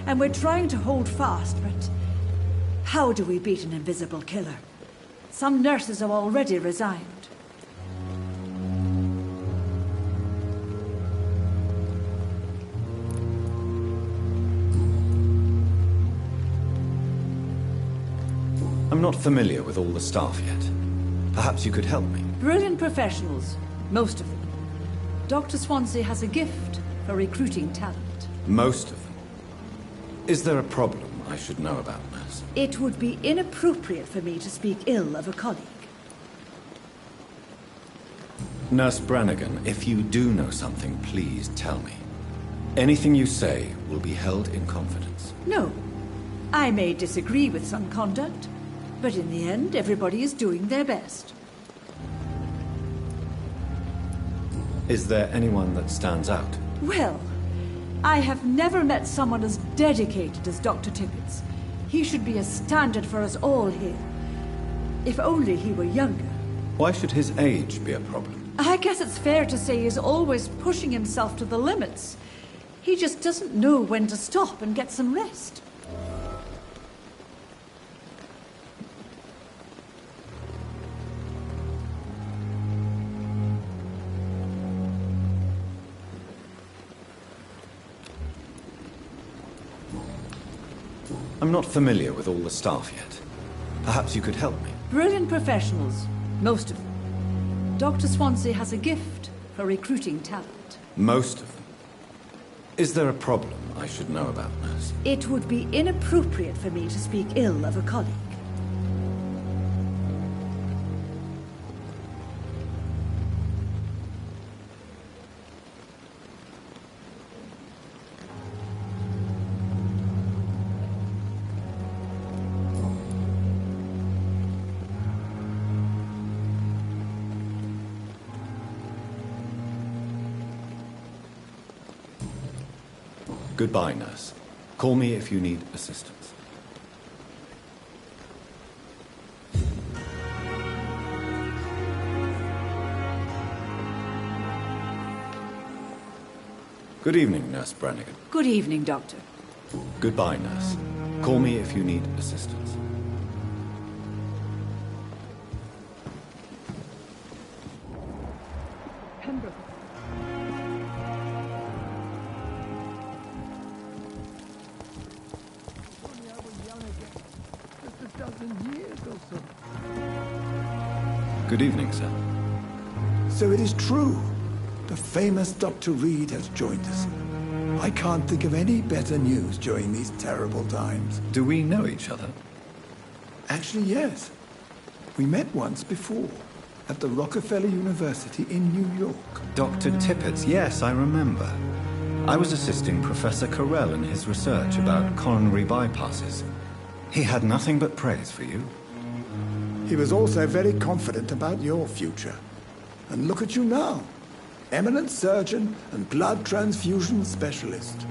and we're trying to hold fast, but how do we beat an invisible killer? Some nurses have already resigned. I'm not familiar with all the staff yet. Perhaps you could help me. Brilliant professionals, most of them. Dr. Swansea has a gift for recruiting talent. Most of them? Is there a problem I should know about, nurse? It would be inappropriate for me to speak ill of a colleague. Nurse Brannigan, if you do know something, please tell me. Anything you say will be held in confidence. No. I may disagree with some conduct, but in the end, everybody is doing their best. Is there anyone that stands out? Well, I have never met someone as dedicated as Dr. Tippett's. He should be a standard for us all here. If only he were younger. Why should his age be a problem? I guess it's fair to say he's always pushing himself to the limits. He just doesn't know when to stop and get some rest. I'm not familiar with all the staff yet. Perhaps you could help me. Brilliant professionals, most of them. Dr. Swansea has a gift for recruiting talent. Most of them? Is there a problem I should know about, nurse? It would be inappropriate for me to speak ill of a colleague. Goodbye, nurse. Call me if you need assistance. Good evening, Nurse Brannigan. Good evening, Doctor. Goodbye, nurse. Call me if you need assistance. Pembroke. Good evening, sir. So it is true. The famous Dr. Reed has joined us. I can't think of any better news during these terrible times. Do we know each other? Actually, yes. We met once before, at the Rockefeller University in New York. Dr. Tippett's, yes, I remember. I was assisting Professor Carell in his research about coronary bypasses. He had nothing but praise for you. He was also very confident about your future. And look at you now. Eminent surgeon and blood transfusion specialist.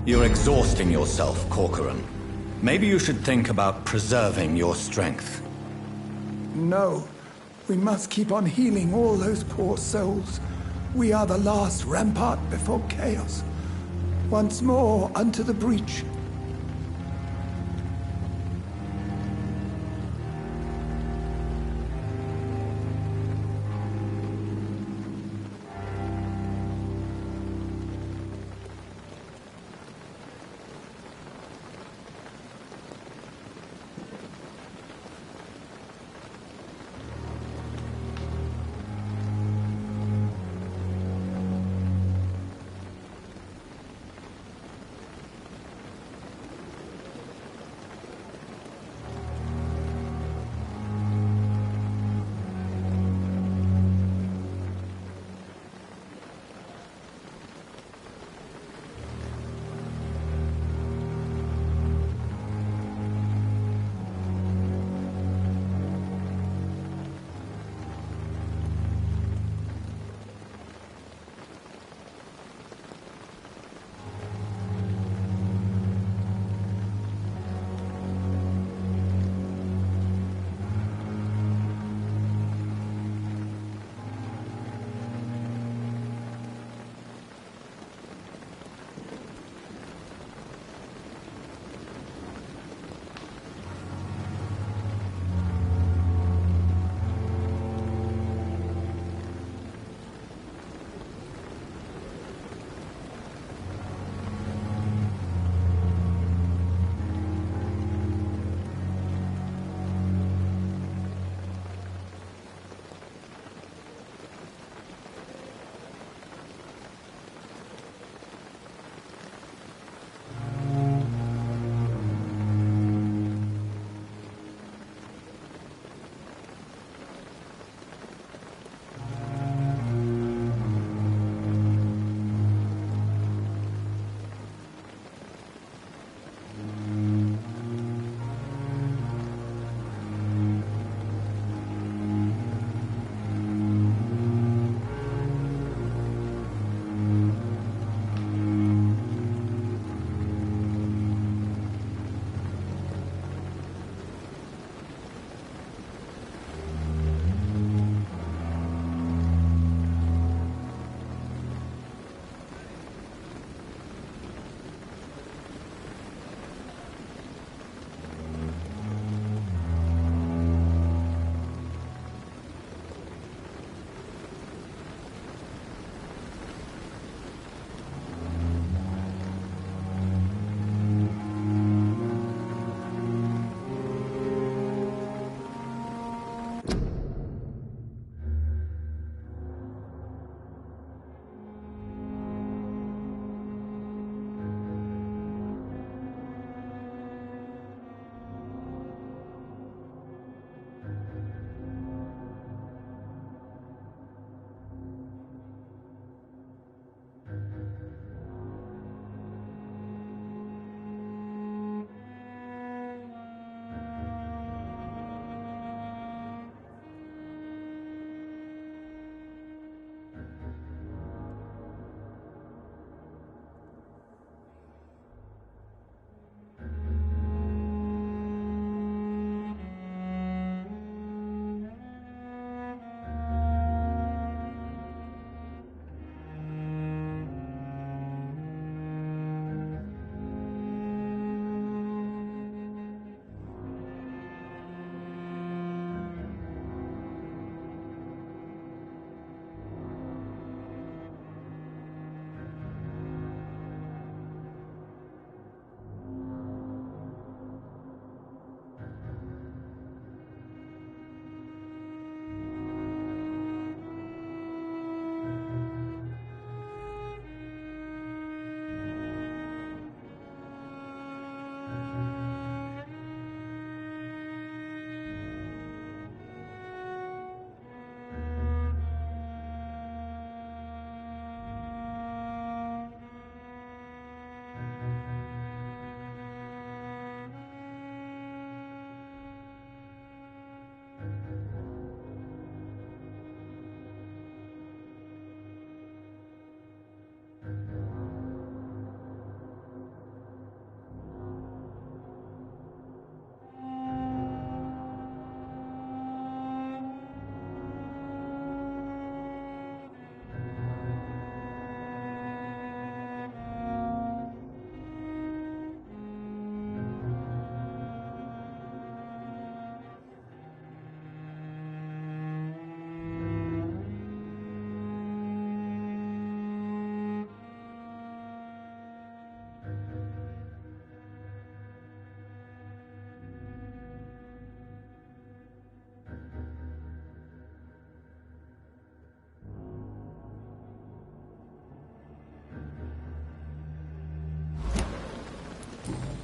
You're exhausting yourself, Corcoran. Maybe you should think about preserving your strength. No. We must keep on healing all those poor souls. We are the last rampart before chaos. Once more unto the breach.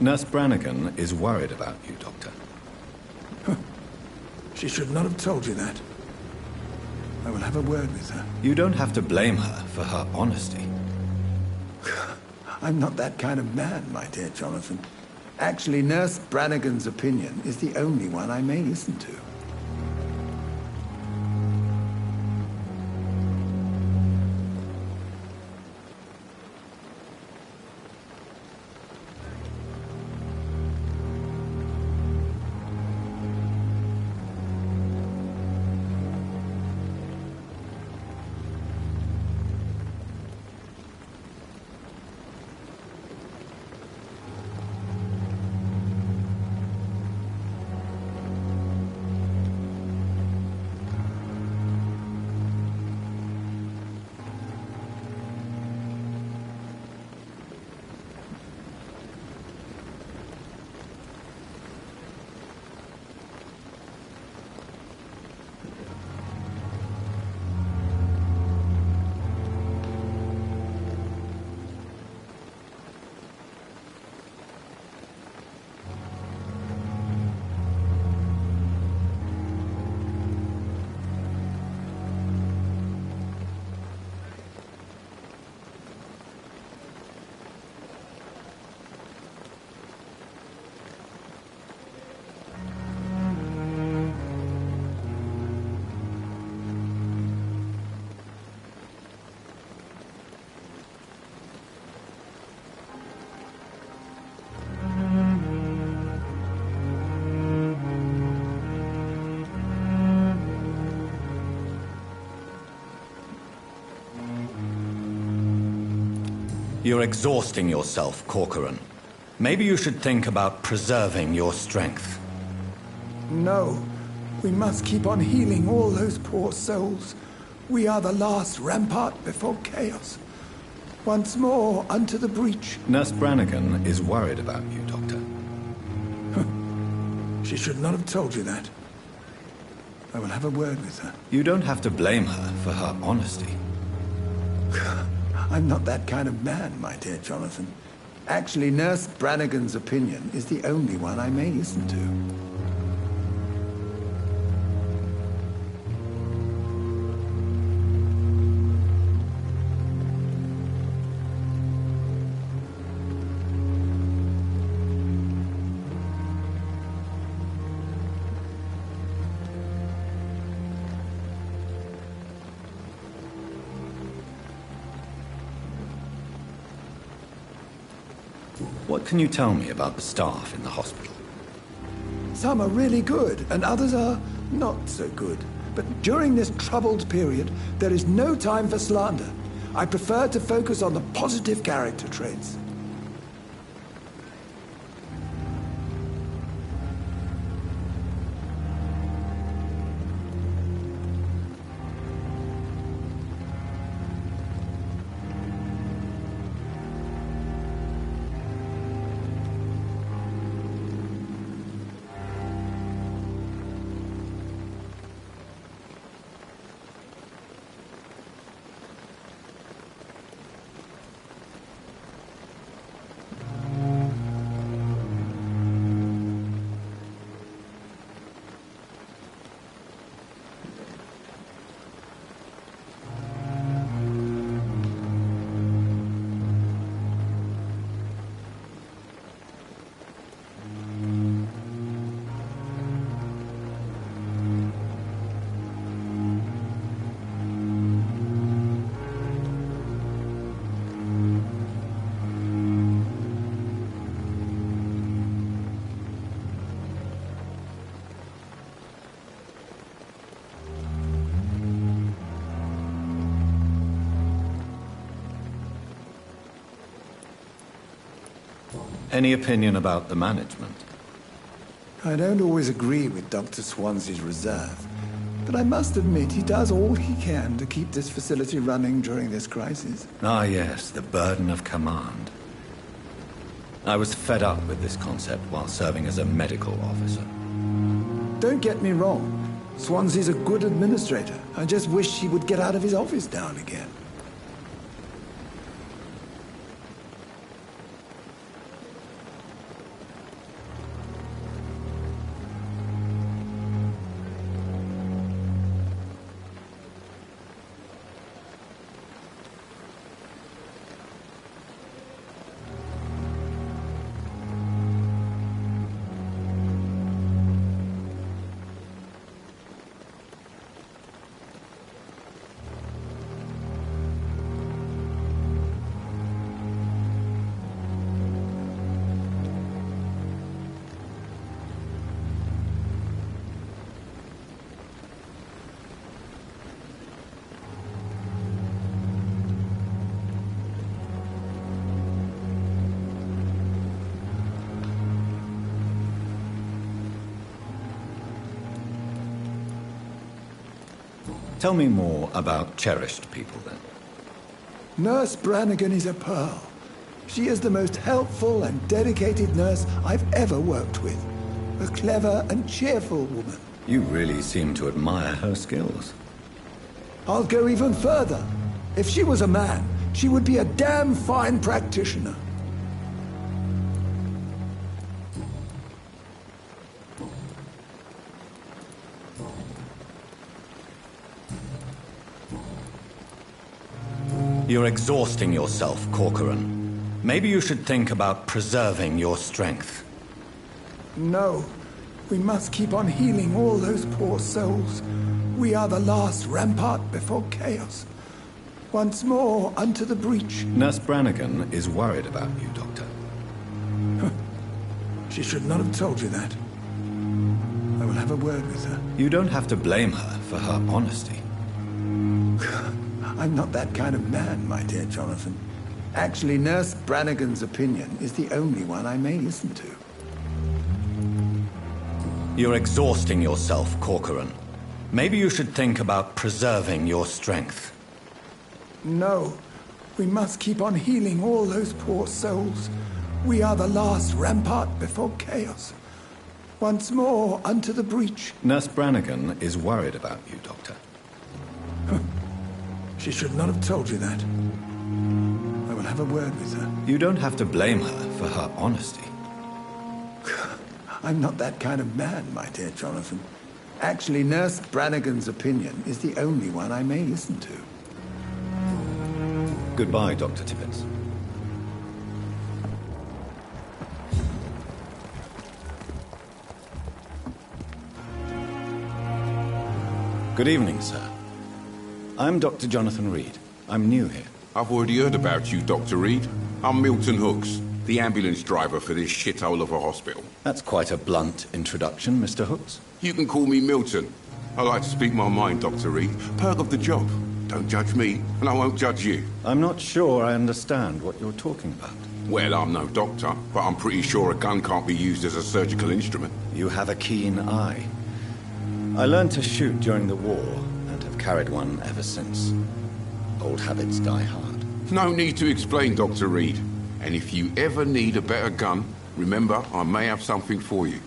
Nurse Brannigan is worried about you, Doctor. She should not have told you that. I will have a word with her. You don't have to blame her for her honesty. I'm not that kind of man, my dear Jonathan. Actually, Nurse Brannigan's opinion is the only one I may listen to. You're exhausting yourself, Corcoran. Maybe you should think about preserving your strength. No. We must keep on healing all those poor souls. We are the last rampart before chaos. Once more, unto the breach. Nurse Brannigan is worried about you, Doctor. She should not have told you that. I will have a word with her. You don't have to blame her for her honesty. I'm not that kind of man, my dear Jonathan. Actually, Nurse Brannigan's opinion is the only one I may listen to. What can you tell me about the staff in the hospital? Some are really good, and others are not so good. But during this troubled period, there is no time for slander. I prefer to focus on the positive character traits. Any opinion about the management? I don't always agree with Dr. Swansea's reserve, but I must admit he does all he can to keep this facility running during this crisis. Ah, yes, the burden of command. I was fed up with this concept while serving as a medical officer. Don't get me wrong. Swansea's a good administrator. I just wish he would get out of his office now and again. Tell me more about cherished people, then. Nurse Brannigan is a pearl. She is the most helpful and dedicated nurse I've ever worked with. A clever and cheerful woman. You really seem to admire her skills. I'll go even further. If she was a man, she would be a damn fine practitioner. You're exhausting yourself, Corcoran. Maybe you should think about preserving your strength. No. We must keep on healing all those poor souls. We are the last rampart before chaos. Once more, unto the breach. Nurse Brannigan is worried about you, Doctor. She should not have told you that. I will have a word with her. You don't have to blame her for her honesty. I'm not that kind of man, my dear Jonathan. Actually, Nurse Brannigan's opinion is the only one I may listen to. You're exhausting yourself, Corcoran. Maybe you should think about preserving your strength. No. We must keep on healing all those poor souls. We are the last rampart before chaos. Once more, unto the breach. Nurse Brannigan is worried about you, Doctor. She should not have told you that. I will have a word with her. You don't have to blame her for her honesty. I'm not that kind of man, my dear Jonathan. Actually, Nurse Brannigan's opinion is the only one I may listen to. Goodbye, Dr. Tibbets. Good evening, sir. I'm Dr. Jonathan Reed. I'm new here. I've already heard about you, Dr. Reed. I'm Milton Hooks, the ambulance driver for this shithole of a hospital. That's quite a blunt introduction, Mr. Hooks. You can call me Milton. I like to speak my mind, Dr. Reed. Perk of the job. Don't judge me, and I won't judge you. I'm not sure I understand what you're talking about. Well, I'm no doctor, but I'm pretty sure a gun can't be used as a surgical instrument. You have a keen eye. I learned to shoot during the war, and have carried one ever since. Old habits die hard. No need to explain, Dr. Reed. And if you ever need a better gun, remember, I may have something for you.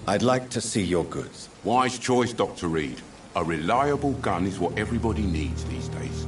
I'd like to see your goods. Wise choice, Dr. Reed. A reliable gun is what everybody needs these days.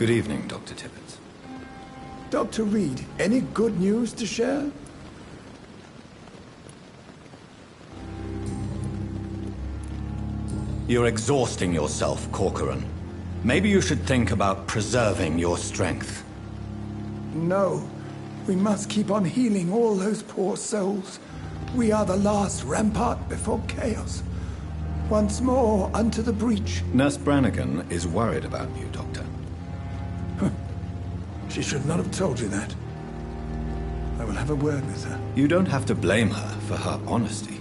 Good evening, Dr. Tippett. Dr. Reed, any good news to share? You're exhausting yourself, Corcoran. Maybe you should think about preserving your strength. No. We must keep on healing all those poor souls. We are the last rampart before chaos. Once more, unto the breach. Nurse Brannigan is worried about you, Doctor. She should not have told you that. I will have a word with her. You don't have to blame her for her honesty.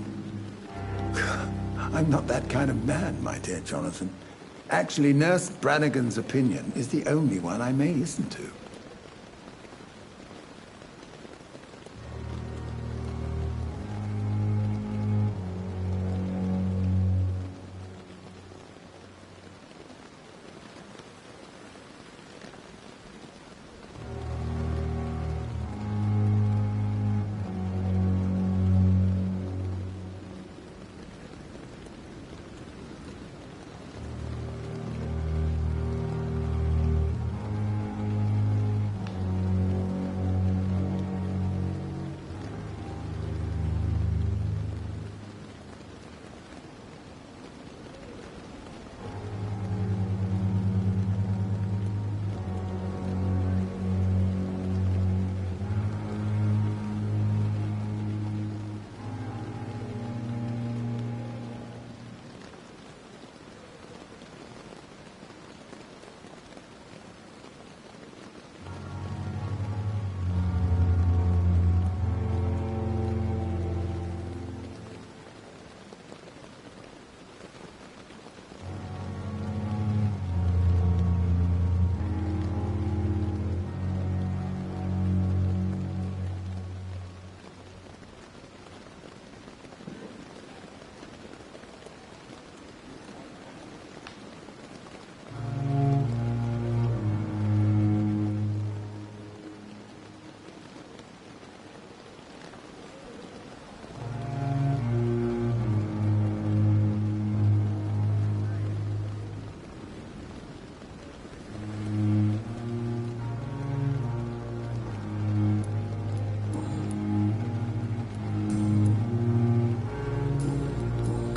I'm not that kind of man, my dear Jonathan. Actually, Nurse Brannigan's opinion is the only one I may listen to.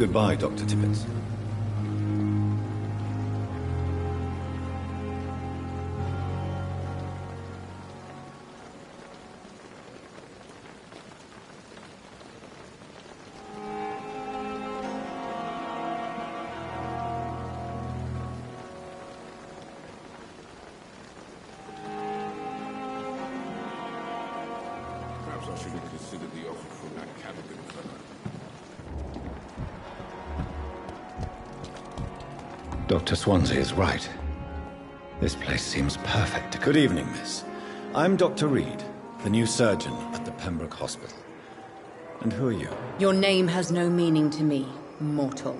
Goodbye, Dr. Tippett. Perhaps I should have considered the offer from that Cadigan fellow. Dr. Swansea is right. This place seems perfect. Good evening, miss. I'm Dr. Reed, the new surgeon at the Pembroke Hospital. And who are you? Your name has no meaning to me, mortal.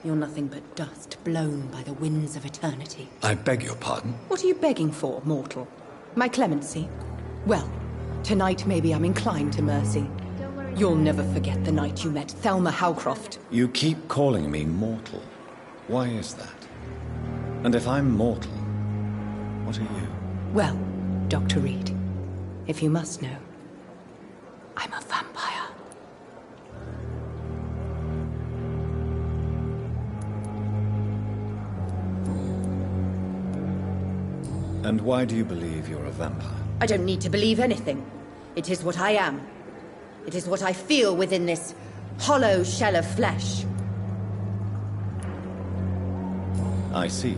You're nothing but dust blown by the winds of eternity. I beg your pardon? What are you begging for, mortal? My clemency? Well, tonight maybe I'm inclined to mercy. You'll never forget the night you met Thelma Howcroft. You keep calling me mortal. Why is that? And if I'm mortal, what are you? Well, Dr. Reed, if you must know, I'm a vampire. And why do you believe you're a vampire? I don't need to believe anything. It is what I am. It is what I feel within this hollow shell of flesh. I see.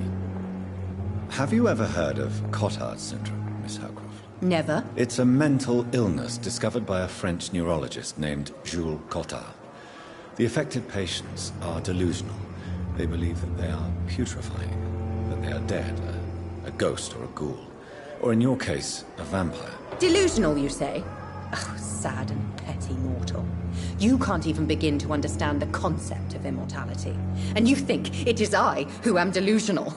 Have you ever heard of Cotard syndrome, Miss Howcroft? Never. It's a mental illness discovered by a French neurologist named Jules Cotard. The affected patients are delusional. They believe that they are putrefying, that they are dead, a ghost or a ghoul. Or in your case, a vampire. Delusional, you say? Oh, sad and petty mortal. You can't even begin to understand the concept of immortality. And you think it is I who am delusional.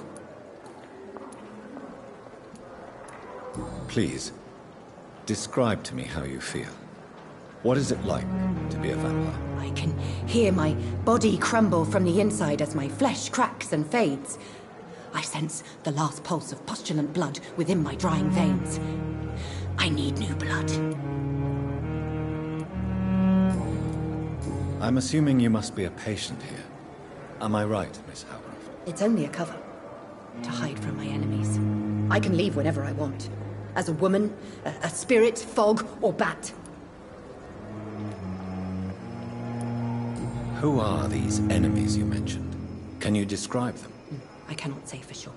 Please, describe to me how you feel. What is it like to be a vampire? I can hear my body crumble from the inside as my flesh cracks and fades. I sense the last pulse of postulant blood within my drying veins. I need new blood. I'm assuming you must be a patient here. Am I right, Miss Howard? It's only a cover. To hide from my enemies. I can leave whenever I want. As a woman, a spirit, fog, or bat. Who are these enemies you mentioned? Can you describe them? I cannot say for sure.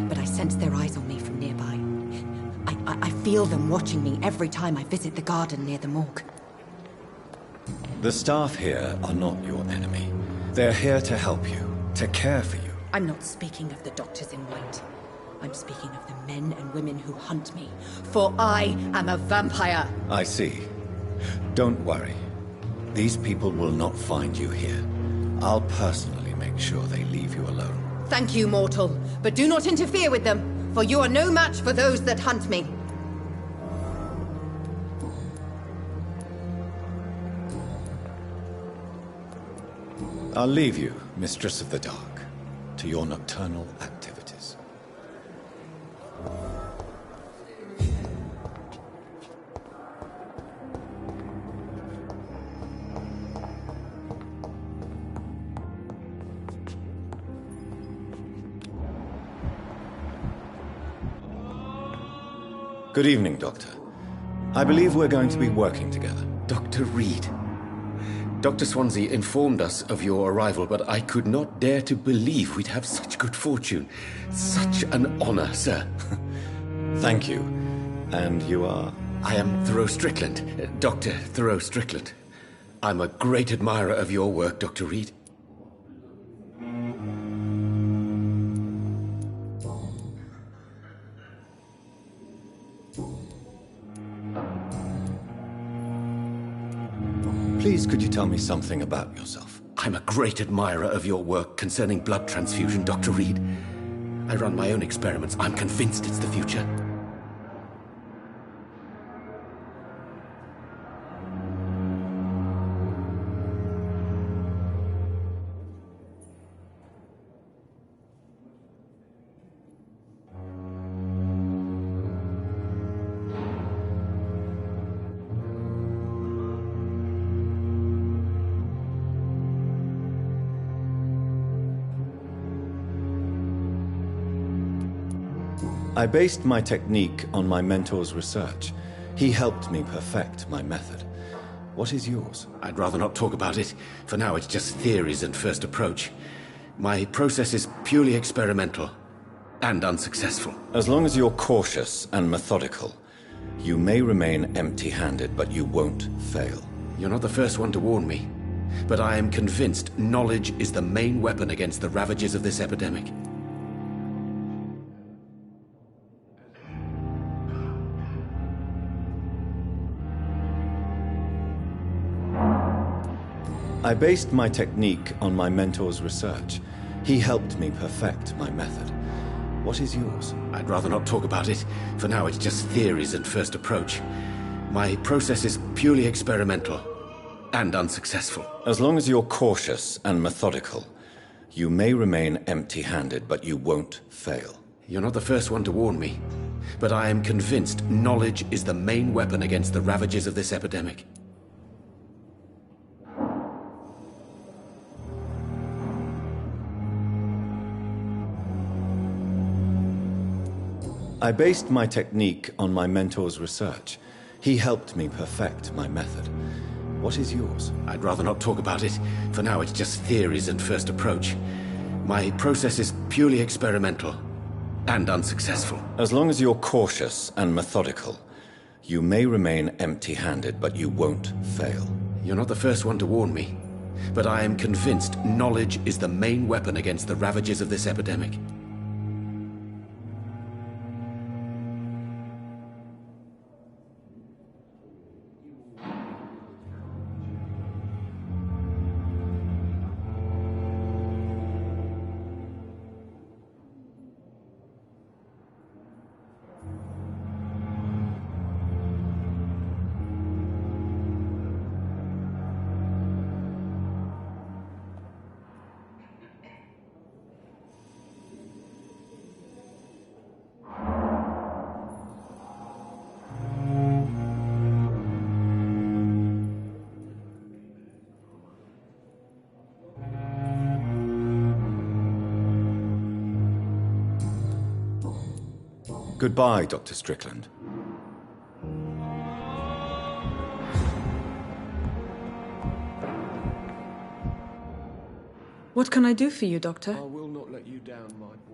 But I sense their eyes on me from nearby. I feel them watching me every time I visit the garden near the morgue. The staff here are not your enemy. They're here to help you, to care for you. I'm not speaking of the doctors in white. I'm speaking of the men and women who hunt me. For I am a vampire. I see. Don't worry. These people will not find you here. I'll personally make sure they leave you alone. Thank you, mortal. But do not interfere with them, for you are no match for those that hunt me. I'll leave you, Mistress of the Dark, to your nocturnal activities. Good evening, Doctor. I believe we're going to be working together. Dr. Reed. Dr. Swansea informed us of your arrival, but I could not dare to believe we'd have such good fortune. Such an honor, sir. Thank you. And you are? I am Thoreau Strickland, Dr. Thoreau Strickland. I'm a great admirer of your work, Dr. Reed. Please, could you tell me something about yourself? I'm a great admirer of your work concerning blood transfusion, Dr. Reed. I run my own experiments. I'm convinced it's the future. I based my technique on my mentor's research. He helped me perfect my method. What is yours? I'd rather not talk about it. For now, it's just theories and first approach. My process is purely experimental and unsuccessful. As long as you're cautious and methodical, you may remain empty-handed, but you won't fail. You're not the first one to warn me, but I am convinced knowledge is the main weapon against the ravages of this epidemic. I based my technique on my mentor's research. He helped me perfect my method. What is yours? I'd rather not talk about it. For now, it's just theories and first approach. My process is purely experimental and unsuccessful. As long as you're cautious and methodical, you may remain empty-handed, but you won't fail. You're not the first one to warn me, but I am convinced knowledge is the main weapon against the ravages of this epidemic. I based my technique on my mentor's research. He helped me perfect my method. What is yours? I'd rather not talk about it. For now, it's just theories and first approach. My process is purely experimental and unsuccessful. As long as you're cautious and methodical, you may remain empty-handed, but you won't fail. You're not the first one to warn me, but I am convinced knowledge is the main weapon against the ravages of this epidemic. Goodbye, Dr. Strickland. What can I do for you, Doctor? I will not let you down, my boy.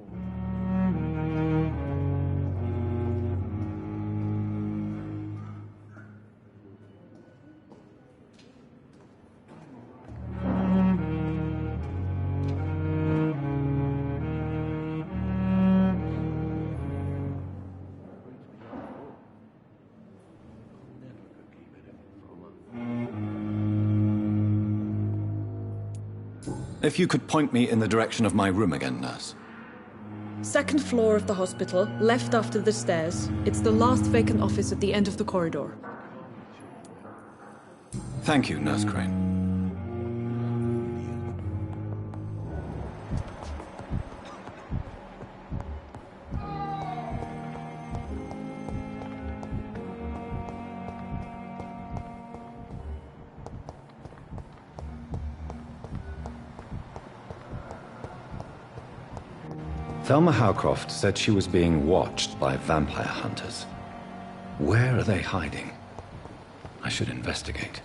If you could point me in the direction of my room again, nurse. Second floor of the hospital, left after the stairs. It's the last vacant office at the end of the corridor. Thank you, Nurse Crane. Thelma Howcroft said she was being watched by vampire hunters. Where are they hiding? I should investigate.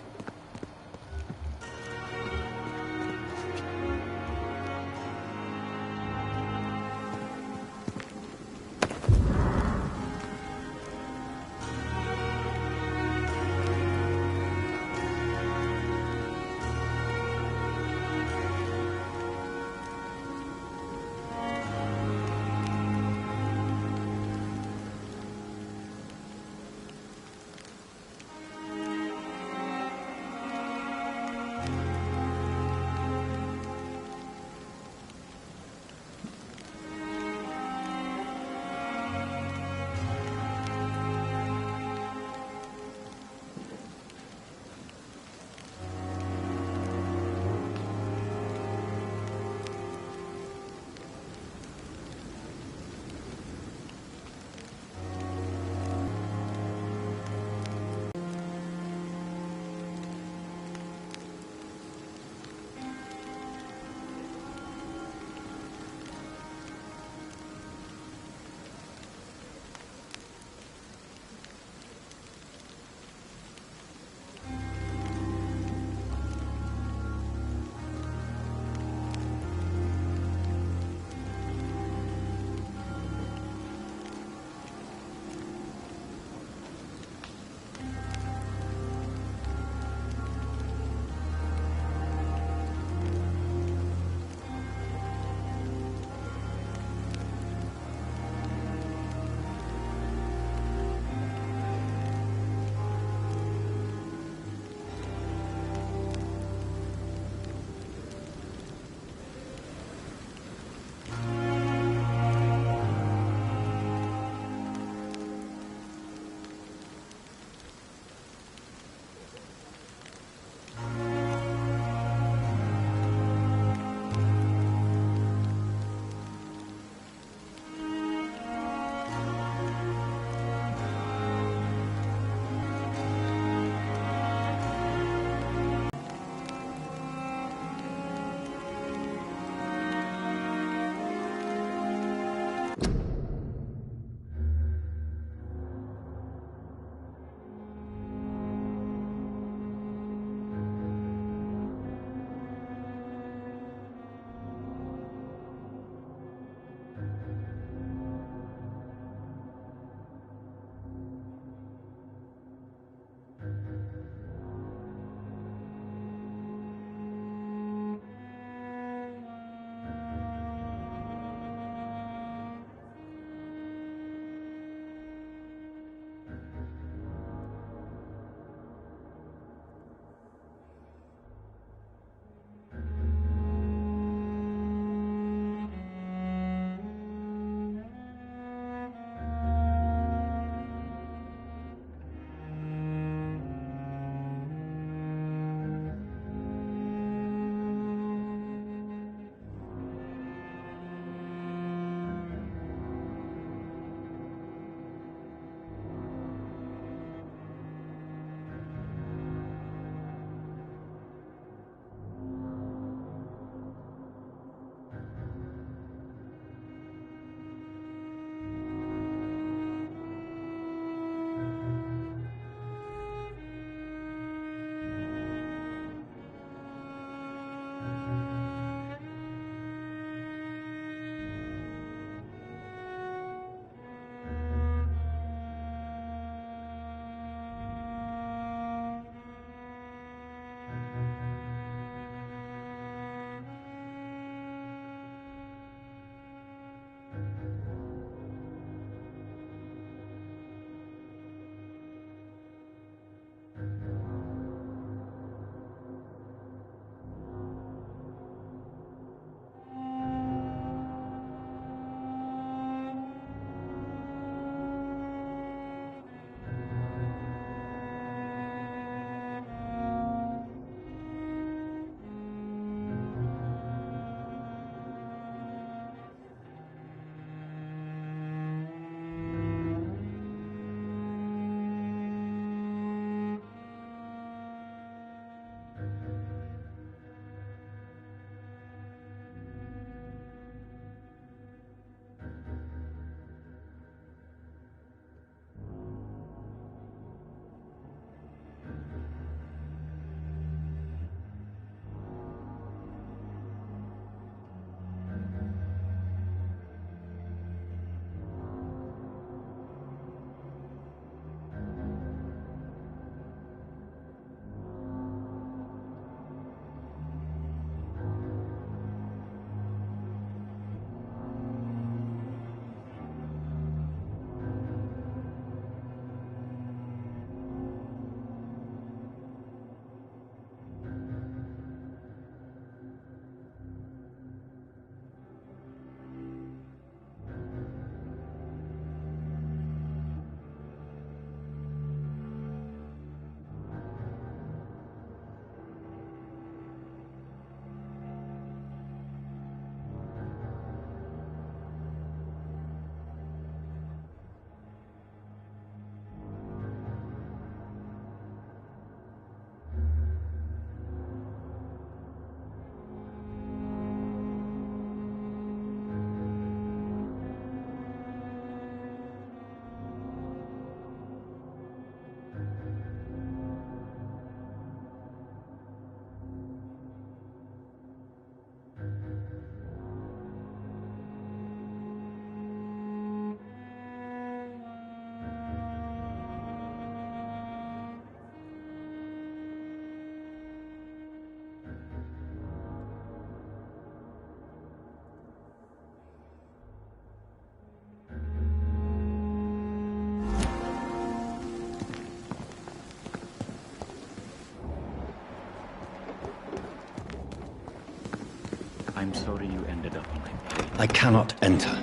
I'm sorry you ended up on my plate. I cannot enter.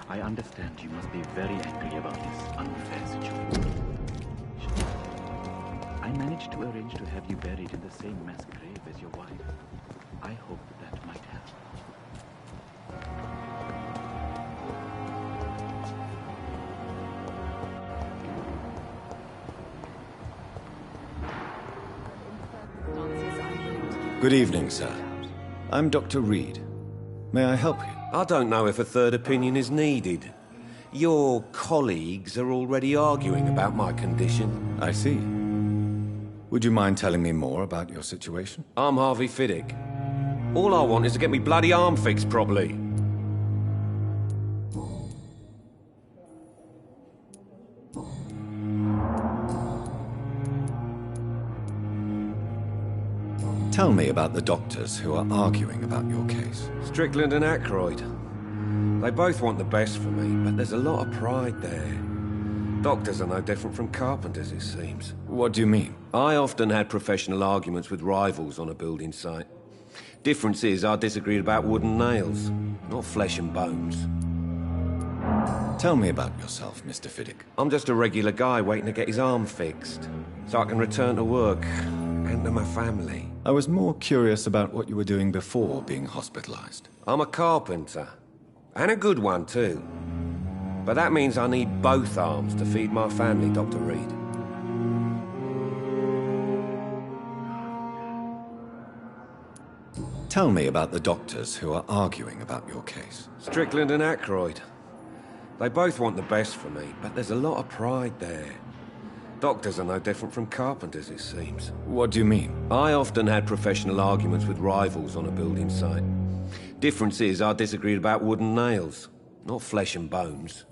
I understand you must be very angry about this unfair situation. I managed to arrange to have you buried in the same mass grave as your wife. I hope that might help. Good evening, sir. I'm Dr. Reed. May I help you? I don't know if a third opinion is needed. Your colleagues are already arguing about my condition. I see. Would you mind telling me more about your situation? I'm Harvey Fiddick. All I want is to get me bloody arm fixed properly. Tell me about the doctors who are arguing about your case. Strickland and Aykroyd. They both want the best for me, but there's a lot of pride there. Doctors are no different from carpenters, it seems. What do you mean? I often had professional arguments with rivals on a building site. Difference is, I disagreed about wooden nails, not flesh and bones. Tell me about yourself, Mr. Fiddick. I'm just a regular guy waiting to get his arm fixed, so I can return to work and to my family. I was more curious about what you were doing before being hospitalized. I'm a carpenter, and a good one too. But that means I need both arms to feed my family, Dr. Reed. Tell me about the doctors who are arguing about your case. Strickland and Aykroyd. They both want the best for me, but there's a lot of pride there. Doctors are no different from carpenters, it seems. What do you mean? I often had professional arguments with rivals on a building site. Difference is, I disagreed about wooden nails, not flesh and bones.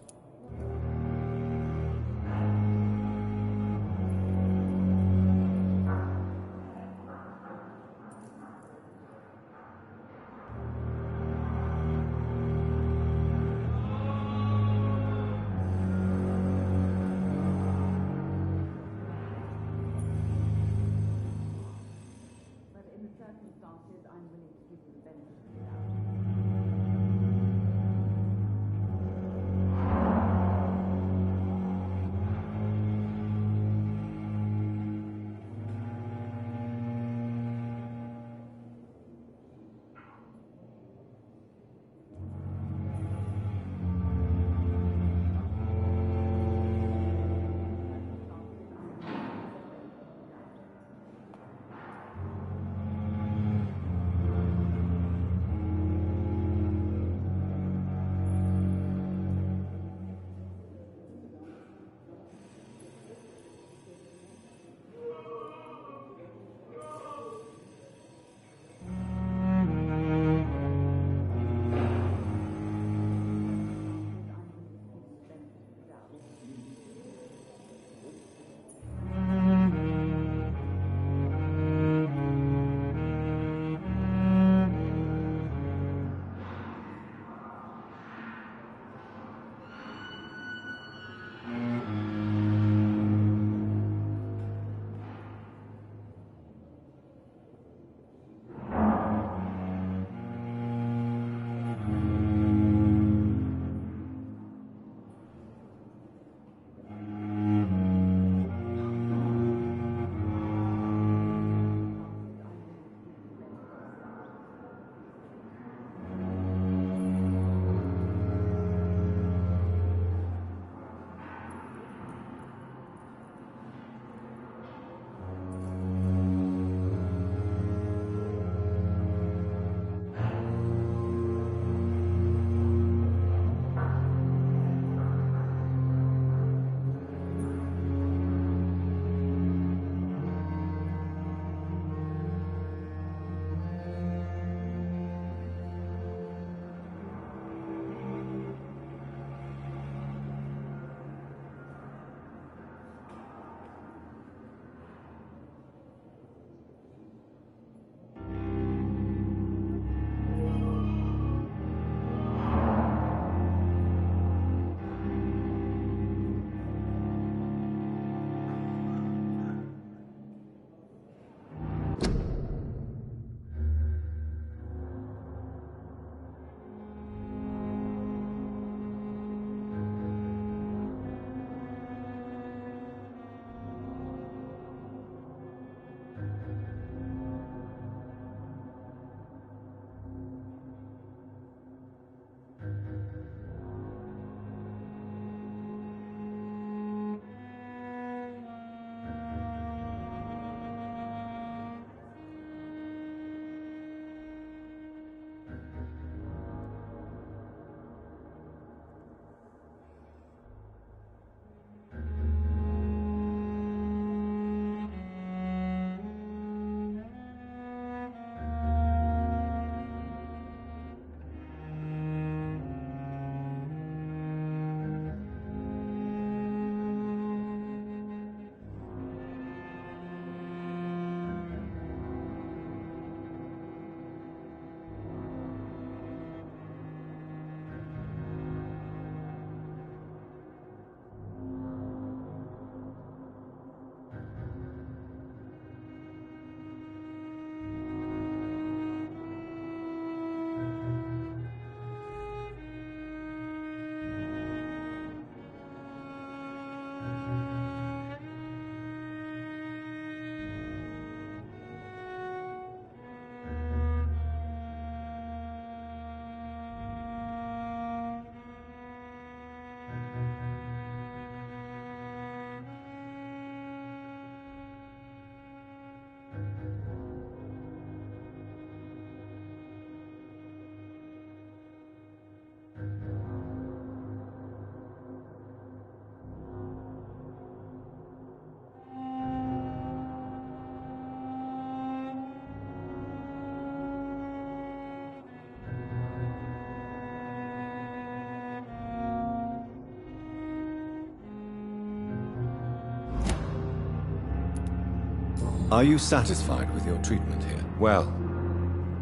Are you satisfied with your treatment here? Well,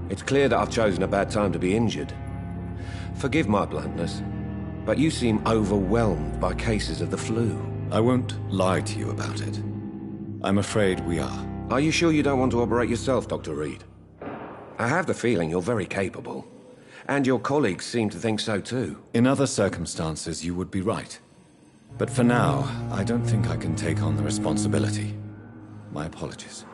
it's clear that I've chosen a bad time to be injured. Forgive my bluntness, but you seem overwhelmed by cases of the flu. I won't lie to you about it. I'm afraid we are. Are you sure you don't want to operate yourself, Dr. Reed? I have the feeling you're very capable. And your colleagues seem to think so too. In other circumstances, you would be right. But for now, I don't think I can take on the responsibility. My apologies.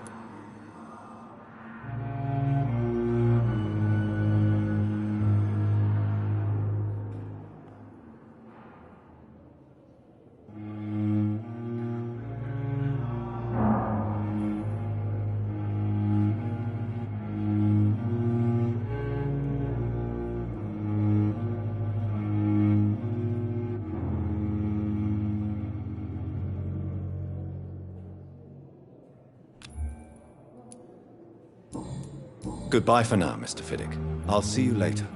Goodbye for now, Mr. Fiddick. I'll see you later.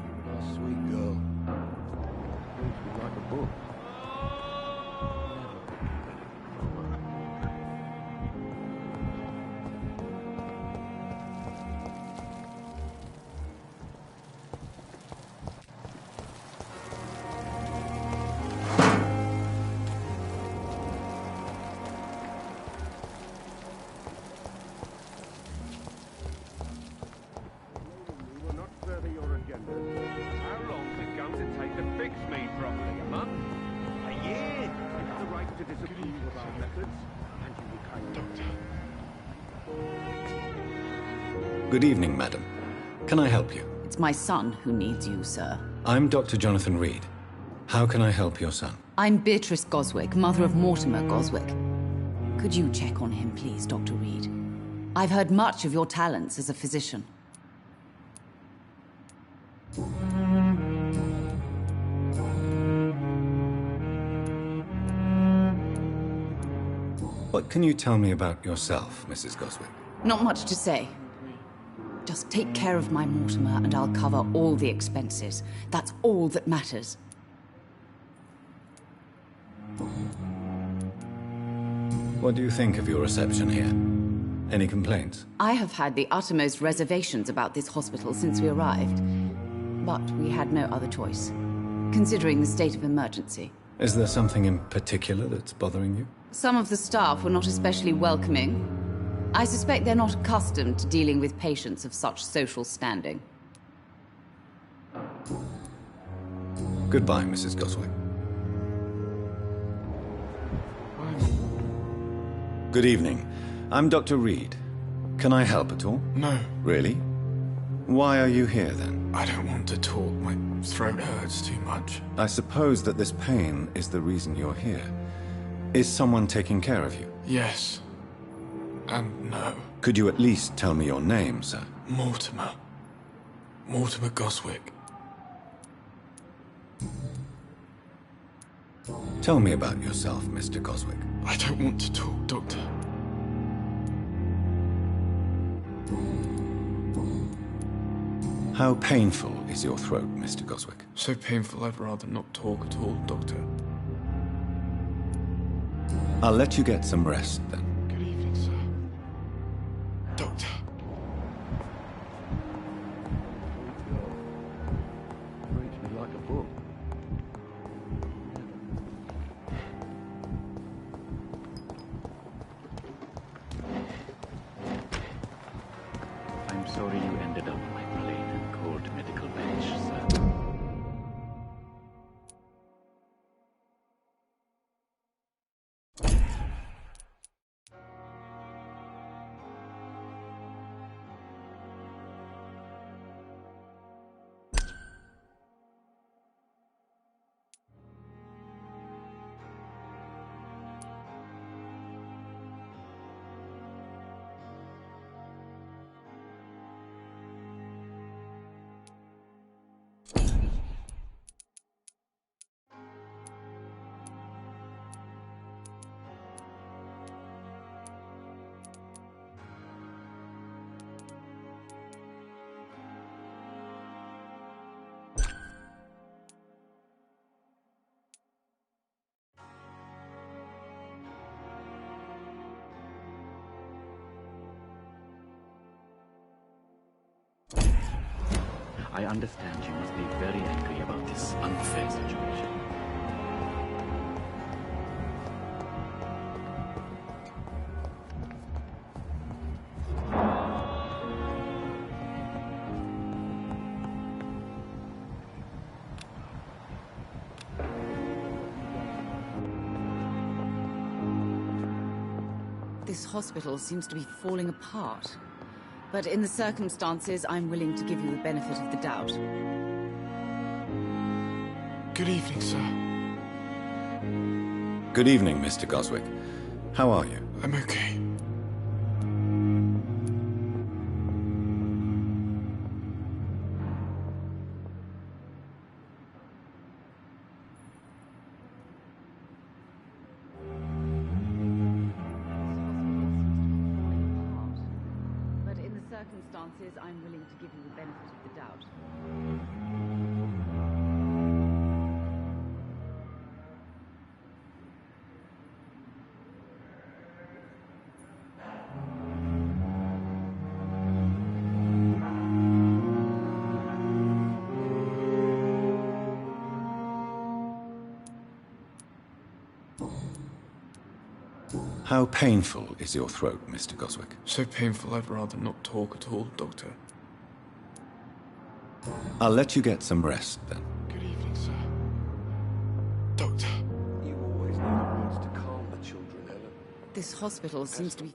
Sweet girl. Like a book. Good evening, madam. Can I help you? It's my son who needs you, sir. I'm Dr. Jonathan Reed. How can I help your son? I'm Beatrice Goswick, mother of Mortimer Goswick. Could you check on him, please, Dr. Reed? I've heard much of your talents as a physician. What can you tell me about yourself, Mrs. Goswick? Not much to say. Just take care of my Mortimer and I'll cover all the expenses. That's all that matters. What do you think of your reception here? Any complaints? I have had the uttermost reservations about this hospital since we arrived. But we had no other choice, considering the state of emergency. Is there something in particular that's bothering you? Some of the staff were not especially welcoming. I suspect they're not accustomed to dealing with patients of such social standing. Goodbye, Mrs. Goswick. Good evening. I'm Dr. Reed. Can I help at all? No. Really? Why are you here, then? I don't want to talk. My throat hurts too much. I suppose that this pain is the reason you're here. Is someone taking care of you? Yes. And no. Could you at least tell me your name, sir? Mortimer. Mortimer Goswick. Tell me about yourself, Mr. Goswick. I don't want to talk, Doctor. How painful is your throat, Mr. Goswick? So painful I'd rather not talk at all, Doctor. I'll let you get some rest, then. Good evening, sir. Doctor. Reads me like a book. I'm sorry you ended up on my plain and cold medical bench, sir. I understand you must be very angry about this unfair situation. This hospital seems to be falling apart. But in the circumstances, I'm willing to give you the benefit of the doubt. Good evening, sir. Good evening, Mr. Goswick. How are you? I'm okay. Circumstances, I'm willing to give you the benefit of the doubt. How painful is your throat, Mr. Goswick? So painful I'd rather not talk at all, Doctor. I'll let you get some rest, then. Good evening, sir. Doctor. You always need the words to calm the children, Ellen. This hospital seems to be